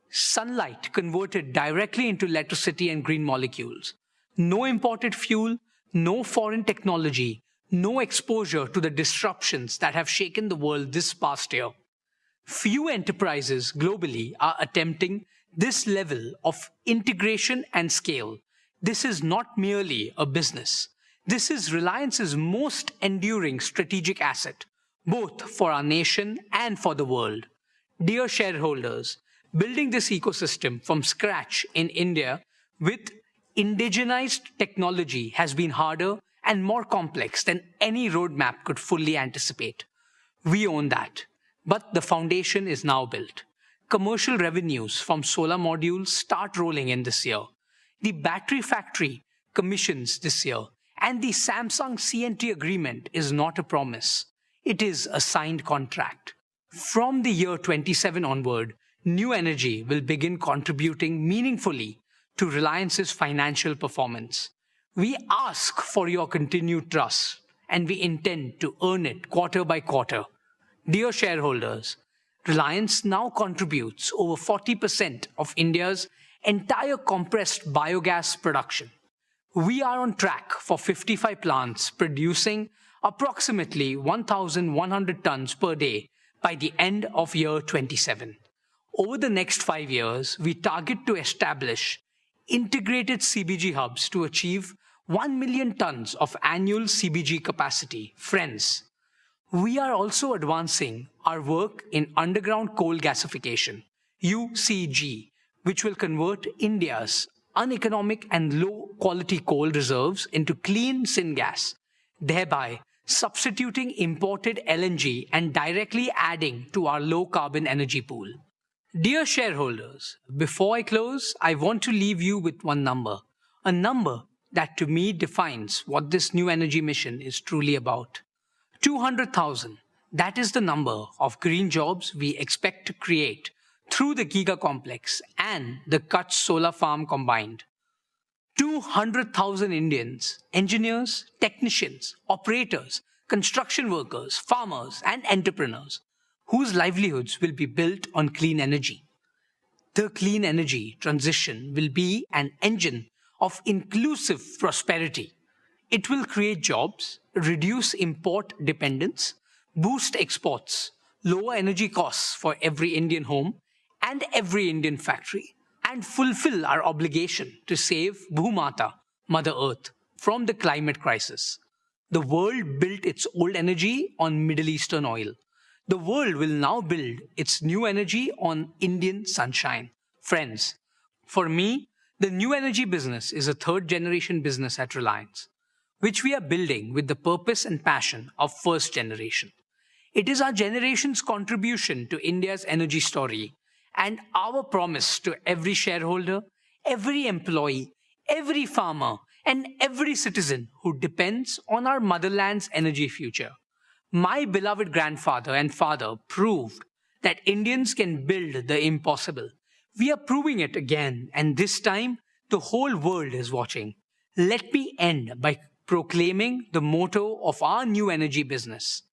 Sunlight converted directly into electricity and green molecules. No imported fuel, no foreign technology, no exposure to the disruptions that have shaken the world this past year. Few enterprises globally are attempting this level of integration and scale. This is not merely a business. This is Reliance's most enduring strategic asset, both for our nation and for the world. Dear shareholders, building this ecosystem from scratch in India with indigenized technology has been harder and more complex than any roadmap could fully anticipate. We own that, but the foundation is now built. Commercial revenues from solar modules start rolling in this year. The battery factory commissions this year, and the Samsung C&T agreement is not a promise. It is a signed contract. From the year 27 onward, new energy will begin contributing meaningfully to Reliance's financial performance. We ask for your continued trust, and we intend to earn it quarter by quarter. Dear shareholders, Reliance now contributes over 40% of India's entire compressed biogas production. We are on track for 55 plants producing approximately 1,100 tons per day by the end of year 27. Over the next 5 years, we target to establish integrated CBG hubs to achieve 1 million tons of annual CBG capacity. Friends, we are also advancing our work in underground coal gasification, UCG, which will convert India's uneconomic and low-quality coal reserves into clean syngas, thereby substituting imported LNG and directly adding to our low-carbon energy pool. Dear shareholders, before I close, I want to leave you with one number, a number that to me defines what this new energy mission is truly about. 200,000, that is the number of green jobs we expect to create through the Giga Complex and the Kutch Solar Farm combined. 200,000 Indians, engineers, technicians, operators, construction workers, farmers, and entrepreneurs whose livelihoods will be built on clean energy. The clean energy transition will be an engine of inclusive prosperity. It will create jobs, reduce import dependence, boost exports, lower energy costs for every Indian home and every Indian factory, and fulfill our obligation to save Bhumata, Mother Earth, from the climate crisis. The world built its old energy on Middle Eastern oil. The world will now build its new energy on Indian sunshine. Friends, for me, the new energy business is a third-generation business at Reliance, which we are building with the purpose and passion of first generation. It is our generation's contribution to India's energy story and our promise to every shareholder, every employee, every farmer, and every citizen who depends on our motherland's energy future. My beloved grandfather and father proved that Indians can build the impossible. We are proving it again, and this time, the whole world is watching. Let me end by proclaiming the motto of our new energy business.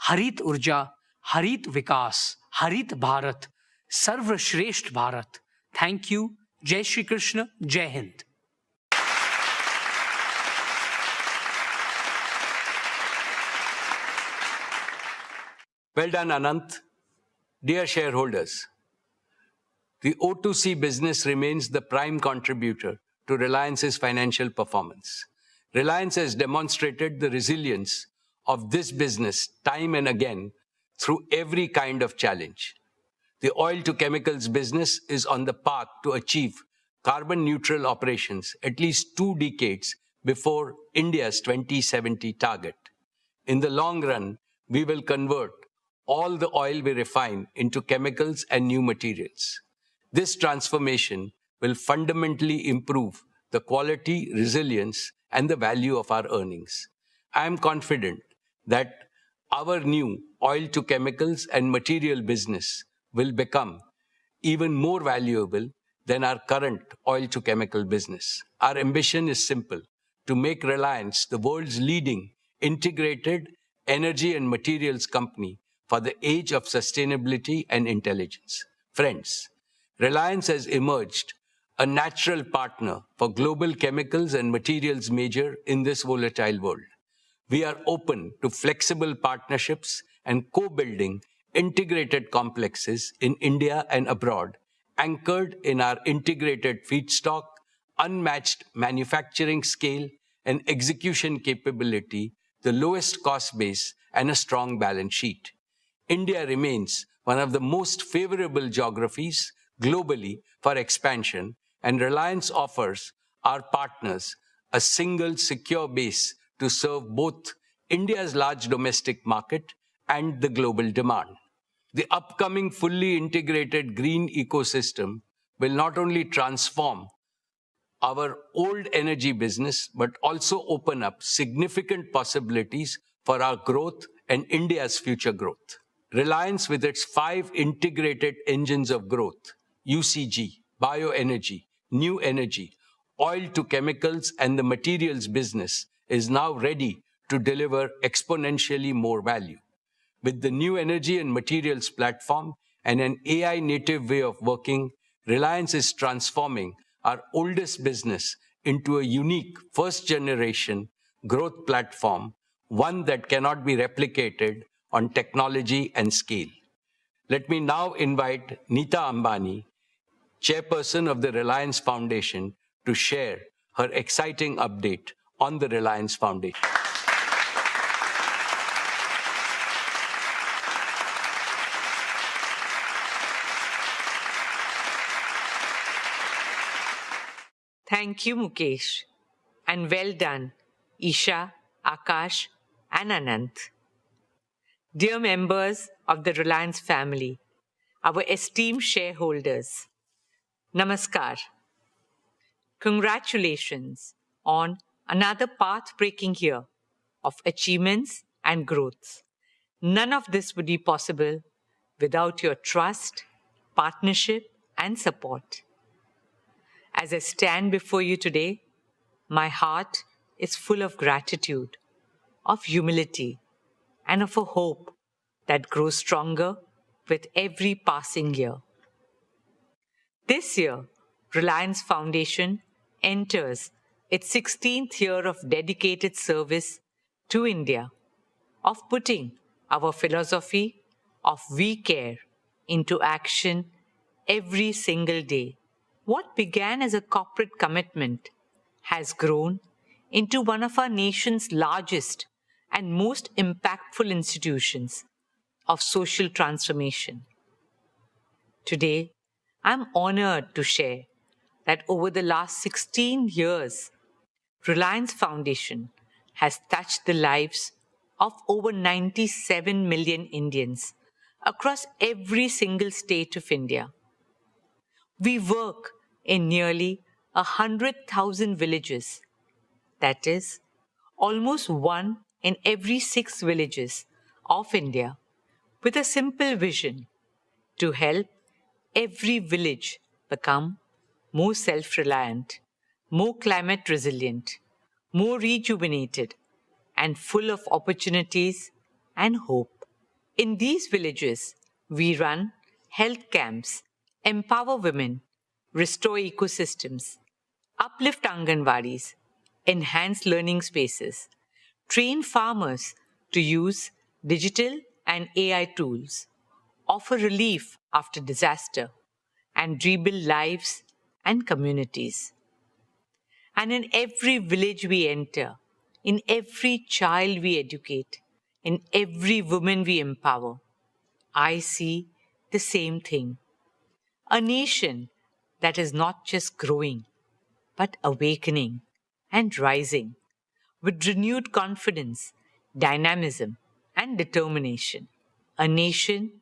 Harit Urja, Harit Vikas, Harit Bharat, Sarva Shresht Bharat. Thank you. Jai Shri Krishna, Jai Hind. Well done, Anant. Dear shareholders, the O2C business remains the prime contributor to Reliance's financial performance. Reliance has demonstrated the resilience of this business time and again through every kind of challenge. The oil to chemicals business is on the path to achieve carbon neutral operations at least 2 decades before India's 2070 target. In the long run, we will convert all the oil we refine into chemicals and new materials. This transformation will fundamentally improve the quality, resilience, and the value of our earnings. I am confident that our new oil to chemicals and material business will become even more valuable than our current oil to chemical business. Our ambition is simple: to make Reliance the world's leading integrated energy and materials company for the age of sustainability and intelligence. Friends, Reliance has emerged a natural partner for global chemicals and materials major in this volatile world. We are open to flexible partnerships and co-building integrated complexes in India and abroad, anchored in our integrated feedstock, unmatched manufacturing scale and execution capability, the lowest cost base, and a strong balance sheet. India remains one of the most favorable geographies globally for expansion, and Reliance offers our partners a single secure base to serve both India's large domestic market and the global demand. The upcoming fully integrated green ecosystem will not only transform our old energy business, but also open up significant possibilities for our growth and India's future growth. Reliance, with its 5 integrated engines of growth, UCG, bioenergy, new energy, oil to chemicals, and the materials business, is now ready to deliver exponentially more value. With the new energy and materials platform and an AI-native way of working, Reliance is transforming our oldest business into a unique first-generation growth platform, one that cannot be replicated on technology and scale. Let me now invite Neeta Ambani, chairperson of the Reliance Foundation, to share her exciting update on the Reliance Foundation. Thank you, Mukesh. And well done, Isha, Akash, and Anant. Dear members of the Reliance family, our esteemed shareholders, Namaskar. Congratulations on another path-breaking year of achievements and growth. None of this would be possible without your trust, partnership, and support. As I stand before you today, my heart is full of gratitude, of humility, and of a hope that grows stronger with every passing year. This year, Reliance Foundation enters its 16th year of dedicated service to India, of putting our philosophy of we care into action every single day. What began as a corporate commitment has grown into one of our nation's largest and most impactful institutions of social transformation. Today, I'm honored to share that over the last 16 years, Reliance Foundation has touched the lives of over 97 million Indians across every single state of India. We work in nearly 100,000 villages. That is, almost 1 in every 6 villages of India, with a simple vision to help every village become more self-reliant, more climate resilient, more rejuvenated, and full of opportunities and hope. In these villages, we run health camps, empower women, restore ecosystems, uplift Anganwadis, enhance learning spaces, train farmers to use digital and AI tools, offer relief after disaster, and rebuild lives and communities. And in every village we enter, in every child we educate, in every woman we empower. I see the same thing. A nation that is not just growing, but awakening and rising with renewed confidence, dynamism, and determination. A nation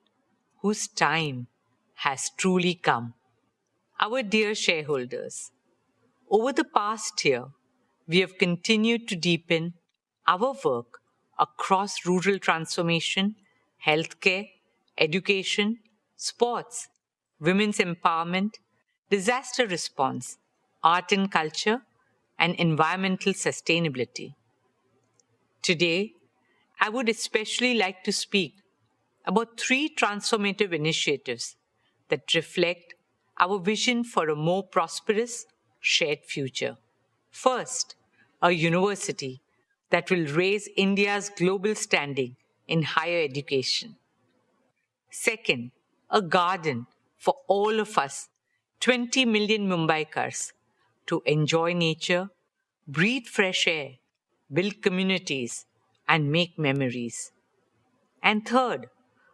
whose time has truly come. Our dear shareholders, over the past year, we have continued to deepen our work across rural transformation, healthcare, education, sports, women's empowerment, disaster response, art and culture, and environmental sustainability. Today, I would especially like to speak about 3 transformative initiatives that reflect our vision for a more prosperous, shared future. First, a university that will raise India's global standing in higher education. Second, a garden for all of us, 20 million Mumbaikars, to enjoy nature, breathe fresh air, build communities, and make memories. And third,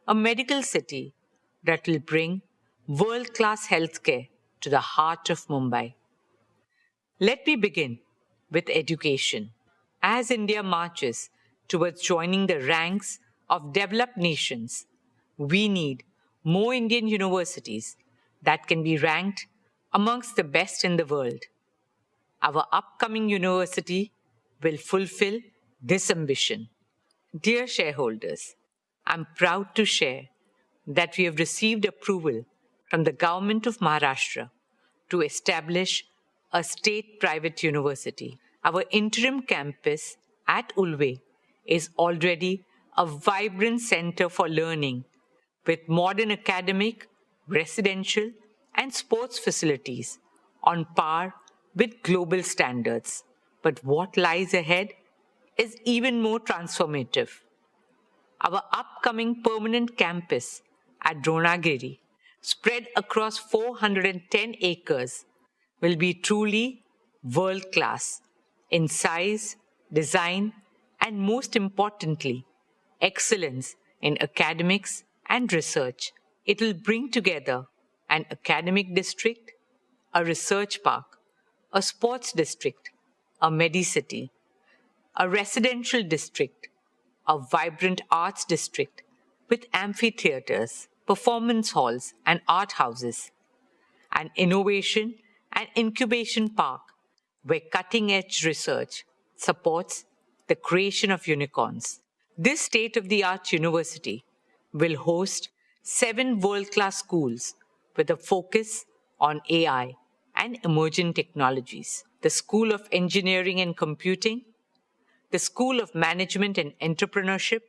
a medical city that will bring world-class healthcare to the heart of Mumbai. Let me begin with education. As India marches towards joining the ranks of developed nations, we need more Indian universities that can be ranked amongst the best in the world. Our upcoming university will fulfill this ambition. Dear shareholders, I'm proud to share that we have received approval from the Government of Maharashtra to establish a state-private university. Our interim campus at Ulve is already a vibrant center for learning with modern academic, residential, and sports facilities on par with global standards. But what lies ahead is even more transformative. Our upcoming permanent campus at Dronagiri, spread across 410 acres, will be truly world-class in size, design, and most importantly, excellence in academics and research. It will bring together an academic district, a research park, a sports district, a medicity, a residential district, a vibrant arts district with amphitheaters, performance halls, and art houses, an innovation and incubation park where cutting-edge research supports the creation of unicorns. This state-of-the-art university will host 7 world-class schools with a focus on AI and emerging technologies. The School of Engineering and Computing, the School of Management and Entrepreneurship,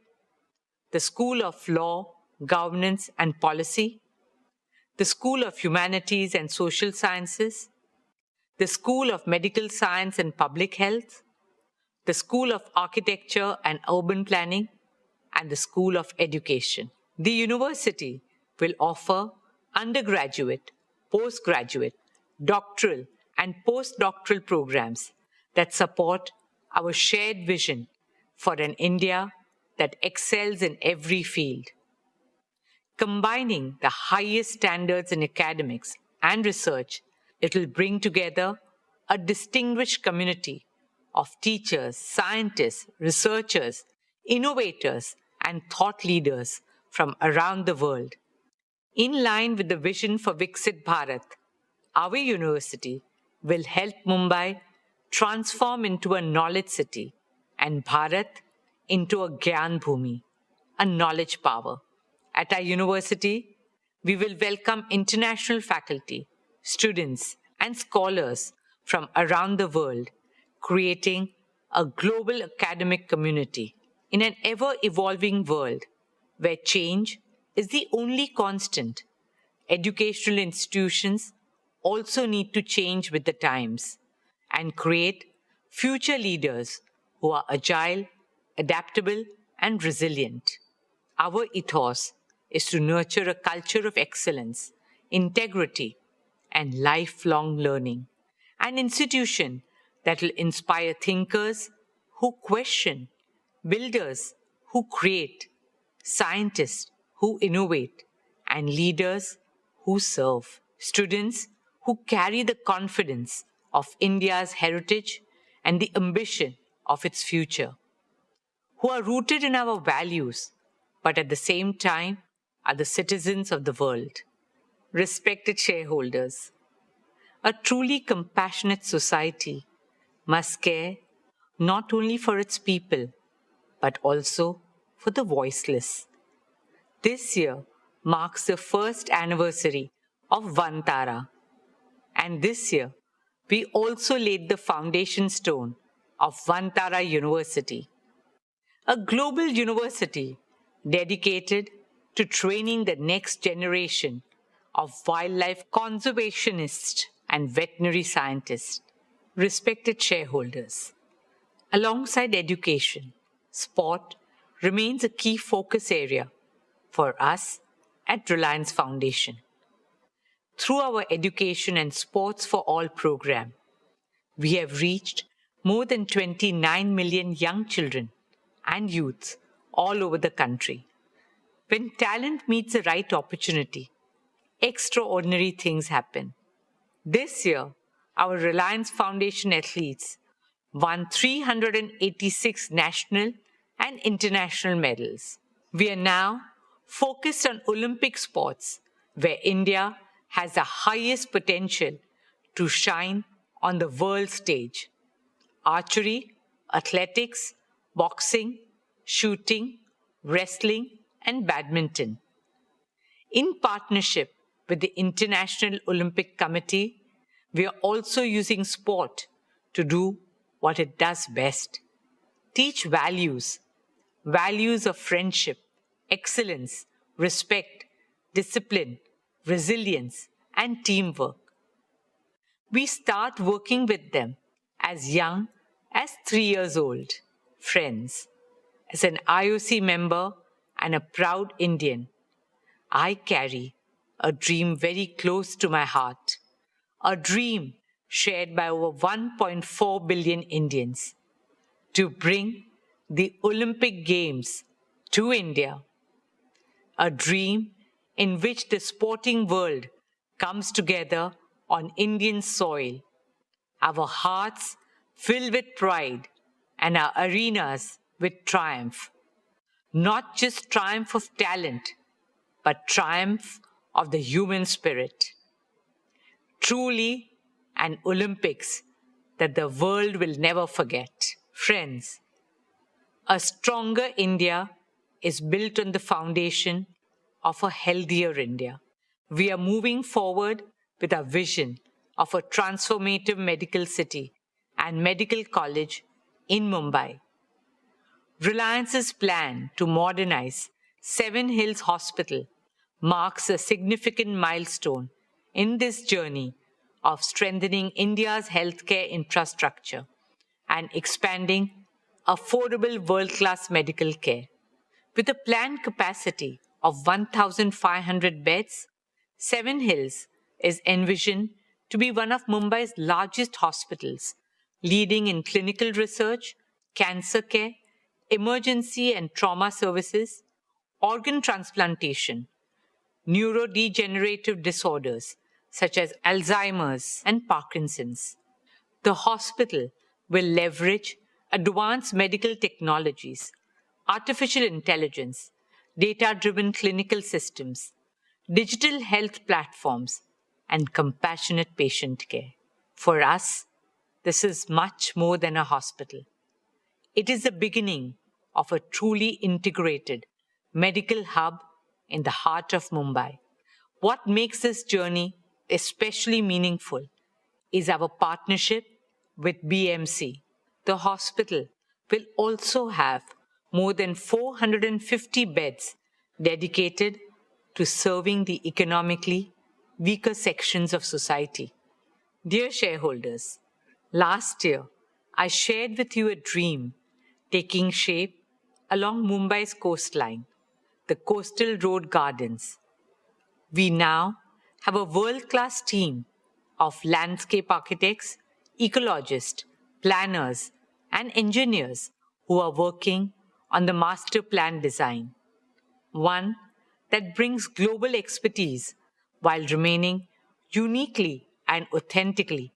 the School of Law, Governance and Policy, the School of Humanities and Social Sciences, the School of Medical Science and Public Health, the School of Architecture and Urban Planning, and the School of Education. The university will offer undergraduate, postgraduate, doctoral, and postdoctoral programs that support our shared vision for an India that excels in every field. Combining the highest standards in academics and research, it will bring together a distinguished community of teachers, scientists, researchers, innovators, and thought leaders from around the world. In line with the vision for Viksit Bharat, our university will help Mumbai transform into a knowledge city and Bharat into a Gyan Bhumi, a knowledge power. At our university, we will welcome international faculty, students, and scholars from around the world, creating a global academic community in an ever-evolving world where change is the only constant. Educational institutions also need to change with the times and create future leaders who are agile, adaptable, and resilient. Our ethos is to nurture a culture of excellence, integrity, and lifelong learning, an institution that will inspire thinkers who question, builders who create, scientists who innovate, and leaders who serve. Students who carry the confidence of India's heritage and the ambition of its future. Who are rooted in our values, but at the same time are the citizens of the world. Respected shareholders, a truly compassionate society must care not only for its people, but also for the voiceless. This year marks the first anniversary of Vantara, and this year we also laid the foundation stone of Vantara University, a global university dedicated to training the next generation of wildlife conservationists and veterinary scientists. Respected shareholders, alongside education, sport remains a key focus area for us at Reliance Foundation. Through our Education and Sports for All program, we have reached more than 29 million young children and youths all over the country. When talent meets the right opportunity, extraordinary things happen. This year, our Reliance Foundation athletes won 386 national and international medals. We are now focused on Olympic sports, where India has the highest potential to shine on the world stage. Archery, athletics, boxing, shooting, wrestling, and badminton. In partnership with the International Olympic Committee, we are also using sport to do what it does best. Teach values of friendship, excellence, respect, discipline, resilience, and teamwork. We start working with them as young as 3 years old. Friends, as an IOC member and a proud Indian, I carry a dream very close to my heart, a dream shared by over 1.4 billion Indians, to bring the Olympic Games to India, a dream in which the sporting world comes together on Indian soil, our hearts filled with pride and our arenas with triumph. Not just triumph of talent, but triumph of the human spirit. Truly an Olympics that the world will never forget. Friends, a stronger India is built on the foundation of a healthier India. We are moving forward with our vision of a transformative medical city and medical college in Mumbai. Reliance's plan to modernize Seven Hills Hospital marks a significant milestone in this journey of strengthening India's healthcare infrastructure and expanding affordable world-class medical care. With a planned capacity of 1,500 beds, Seven Hills is envisioned to be one of Mumbai's largest hospitals, leading in clinical research, cancer care, emergency and trauma services, organ transplantation, neurodegenerative disorders such as Alzheimer's and Parkinson's. The hospital will leverage advanced medical technologies, artificial intelligence, data-driven clinical systems, digital health platforms, and compassionate patient care. For us, this is much more than a hospital. It is the beginning of a truly integrated medical hub in the heart of Mumbai. What makes this journey especially meaningful is our partnership with BMC. The hospital will also have more than 450 beds dedicated to serving the economically weaker sections of society. Dear shareholders, last year I shared with you a dream taking shape along Mumbai's coastline, the Coastal Road Gardens. We now have a world-class team of landscape architects, ecologists, planners, and engineers who are working on the master plan design, one that brings global expertise while remaining uniquely and authentically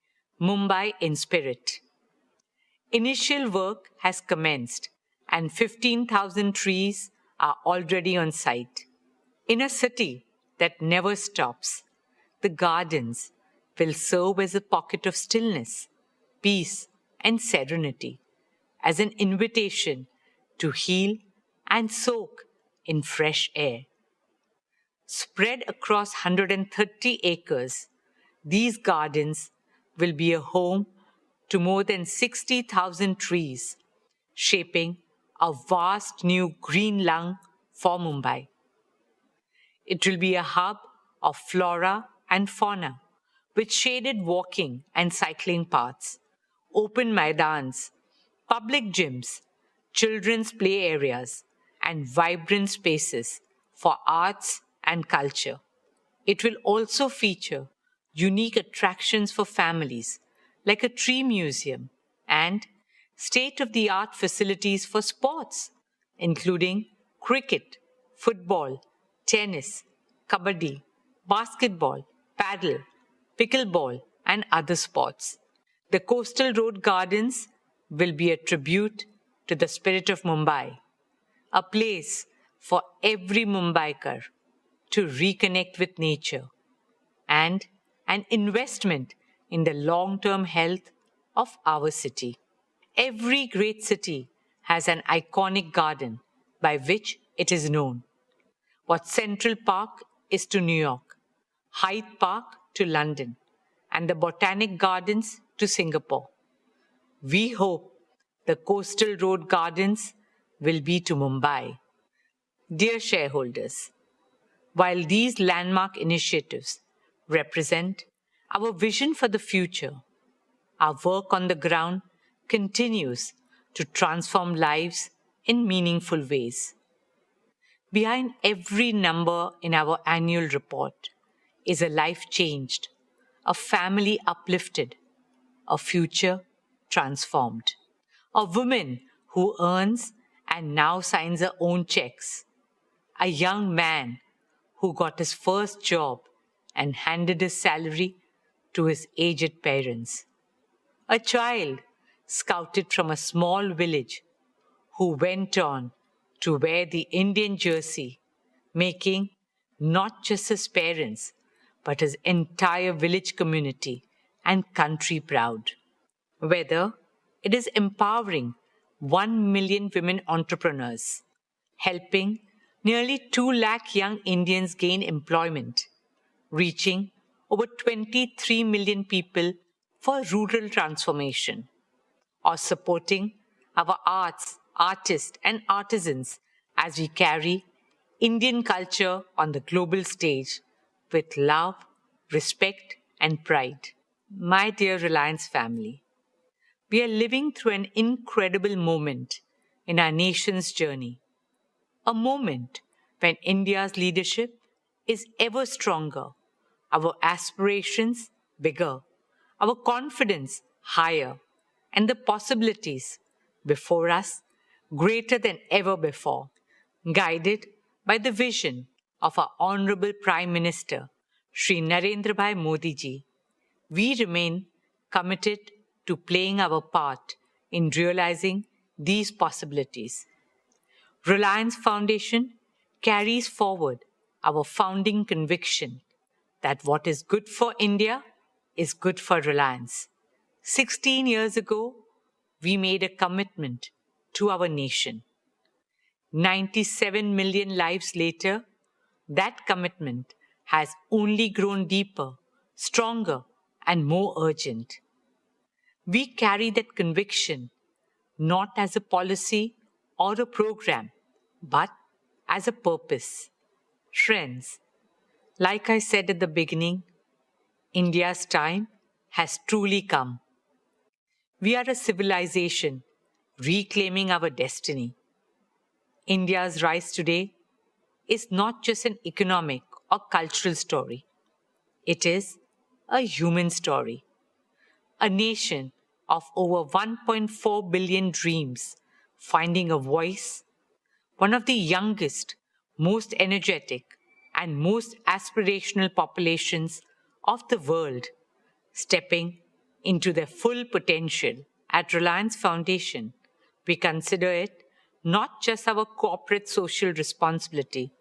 Mumbai in spirit. Initial work has commenced and 15,000 trees are already on site. In a city that never stops, the gardens will serve as a pocket of stillness, peace, and serenity, as an invitation to heal and soak in fresh air. Spread across 130 acres, these gardens will be a home to more than 60,000 trees, shaping a vast new green lung for Mumbai. It will be a hub of flora and fauna, with shaded walking and cycling paths, open maidans, public gyms, children's play areas, and vibrant spaces for arts and culture. It will also feature unique attractions for families, like a tree museum and state-of-the-art facilities for sports, including cricket, football, tennis, kabaddi, basketball, paddle, pickleball, and other sports. The Coastal Road Gardens will be a tribute to the spirit of Mumbai, a place for every Mumbaikar to reconnect with nature, and an investment in the long-term health of our city. Every great city has an iconic garden by which it is known. What Central Park is to New York, Hyde Park to London, and the Botanic Gardens to Singapore. We hope the Coastal Road Gardens will be to Mumbai. Dear shareholders, while these landmark initiatives represent our vision for the future, our work on the ground continues to transform lives in meaningful ways. Behind every number in our annual report is a life changed, a family uplifted, a future transformed, a woman who earns and now signs her own checks, a young man who got his first job and handed his salary to his aged parents, a child scouted from a small village who went on to wear the Indian jersey, making not just his parents, but his entire village community and country proud. Whether it is empowering 1 million women entrepreneurs, helping nearly 2 lakh young Indians gain employment, reaching over 23 million people for rural transformation, or supporting our arts, artists, and artisans as we carry Indian culture on the global stage with love, respect, and pride. My dear Reliance family, we are living through an incredible moment in our nation's journey. A moment when India's leadership is ever stronger, our aspirations bigger, our confidence higher, and the possibilities before us greater than ever before. Guided by the vision of our Honorable Prime Minister, Shri Narendra Bhai Modi ji, we remain committed to playing our part in realizing these possibilities. Reliance Foundation carries forward our founding conviction that what is good for India is good for Reliance. 16 years ago, we made a commitment to our nation. 97 million lives later, that commitment has only grown deeper, stronger, and more urgent. We carry that conviction not as a policy or a program, but as a purpose. Friends, like I said at the beginning, India's time has truly come. We are a civilization reclaiming our destiny. India's rise today is not just an economic or cultural story. It is a human story. A nation of over 1.4 billion dreams finding a voice, one of the youngest, most energetic, and most aspirational populations of the world stepping into their full potential. At Reliance Foundation, we consider it not just our corporate social responsibility,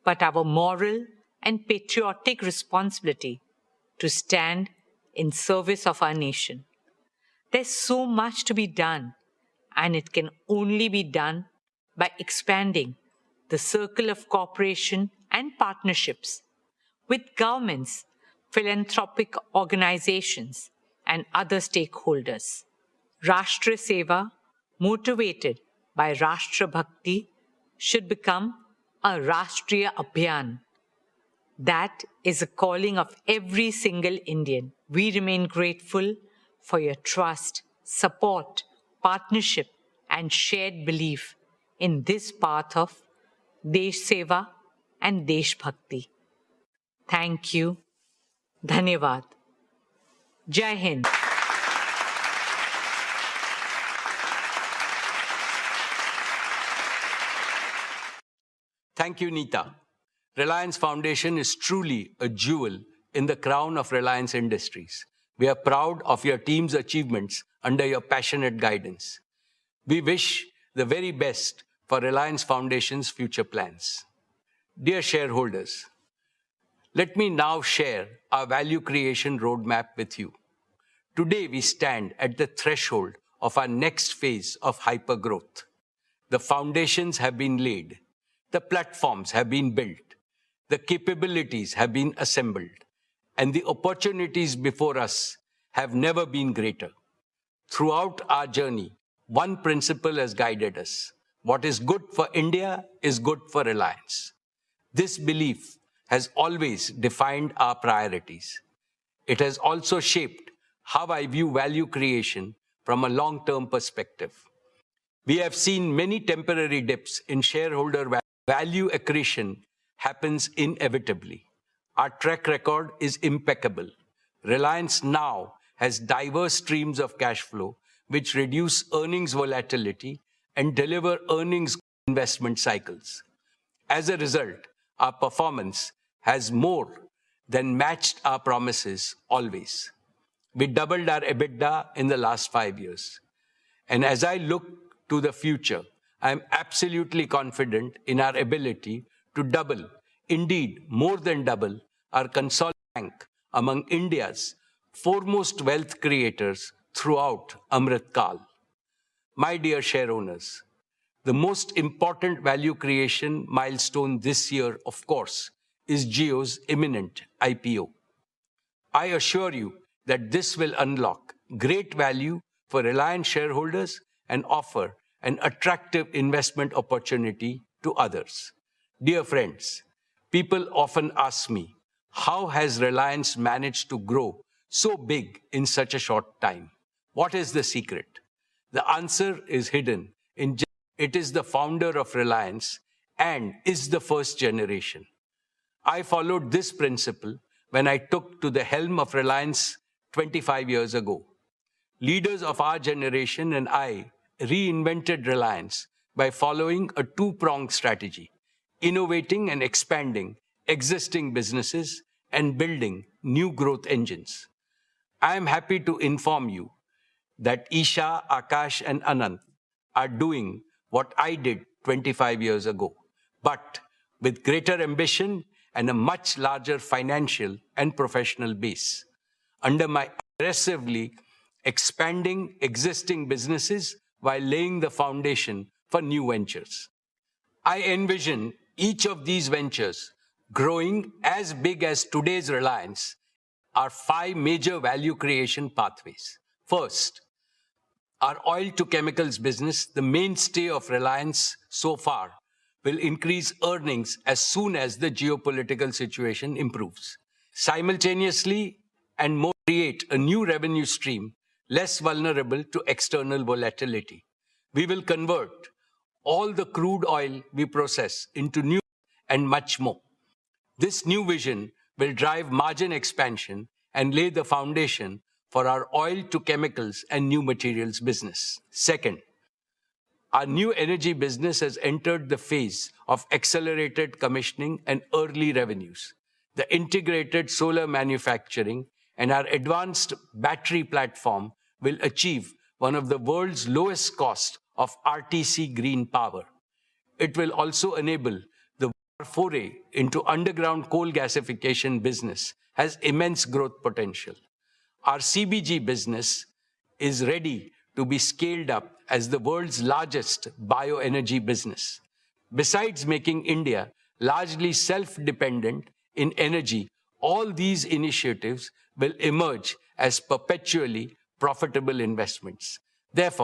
but our moral and patriotic responsibility to stand in service of our nation. There's so much to be done, and it can only be done by expanding the circle of cooperation and partnerships with governments, philanthropic organizations, and other stakeholders. Rashtra Seva, motivated by Rashtra Bhakti, should become a Rashtriya Abhiyan. That is a calling of every single Indian. We remain grateful for your trust, support, partnership, and shared belief in this path of Desh Seva and Desh Bhakti. Thank you. Dhanyavad. Jai Hind. Thank you, Neeta. Reliance Foundation is truly a jewel in the crown of Reliance Industries. We are proud of your team's achievements under your passionate guidance. We wish the very best for Reliance Foundation's future plans. Dear shareholders, let me now share our value creation roadmap with you. Today, we stand at the threshold of our next phase of hypergrowth. The foundations have been laid. The platforms have been built. The capabilities have been assembled. And the opportunities before us have never been greater. Throughout our journey, one principle has guided us. What is good for India is good for Reliance. This belief has always defined our priorities. It has also shaped how I view value creation from a long-term perspective. We have seen many temporary dips in shareholder value. Value accretion happens inevitably. Our track record is impeccable. Reliance now has diverse streams of cash flow which reduce earnings volatility and deliver earnings investment cycles. As a result, our performance has more than matched our promises always. We doubled our EBITDA in the last 5 years. And as I look to the future, I am absolutely confident in our ability to double, indeed more than double, our consolidated rank among India's foremost wealth creators throughout Amrit Kal. My dear shareowners, the most important value creation milestone this year, of course, is Jio's imminent IPO. I assure you that this will unlock great value for Reliance shareholders and offer an attractive investment opportunity to others. Dear friends, people often ask me, how has Reliance managed to grow so big in such a short time? What is the secret? The answer is hidden in it is the founder of Reliance and is the first generation. I followed this principle when I took to the helm of Reliance 25 years ago. Leaders of our generation and I reinvented Reliance by following a two-pronged strategy, innovating and expanding existing businesses and building new growth engines. I am happy to inform you that Isha, Akash, and Anant are doing what I did 25 years ago, but with greater ambition and a much larger financial and professional base. Under my aggressively expanding existing businesses while laying the foundation for new ventures. I envision each of these ventures growing as big as today's Reliance are 5 major value creation pathways. First, our oil to chemicals business, the mainstay of Reliance so far, will increase earnings as soon as the geopolitical situation improves. Simultaneously and more, create a new revenue stream less vulnerable to external volatility. We will convert all the crude oil we process into new and much more. This new vision will drive margin expansion and lay the foundation for our oil to chemicals and new materials business. Second, our new energy business has entered the phase of accelerated commissioning and early revenues. The integrated solar manufacturing and our advanced battery platform will achieve one of the world's lowest cost of RTC green power. It will also enable the foray into underground coal gasification business has immense growth potential. Our CBG business is ready to be scaled up as the world's largest bioenergy business. Besides making India largely self-dependent in energy, all these initiatives will emerge as perpetually profitable investments. Therefore,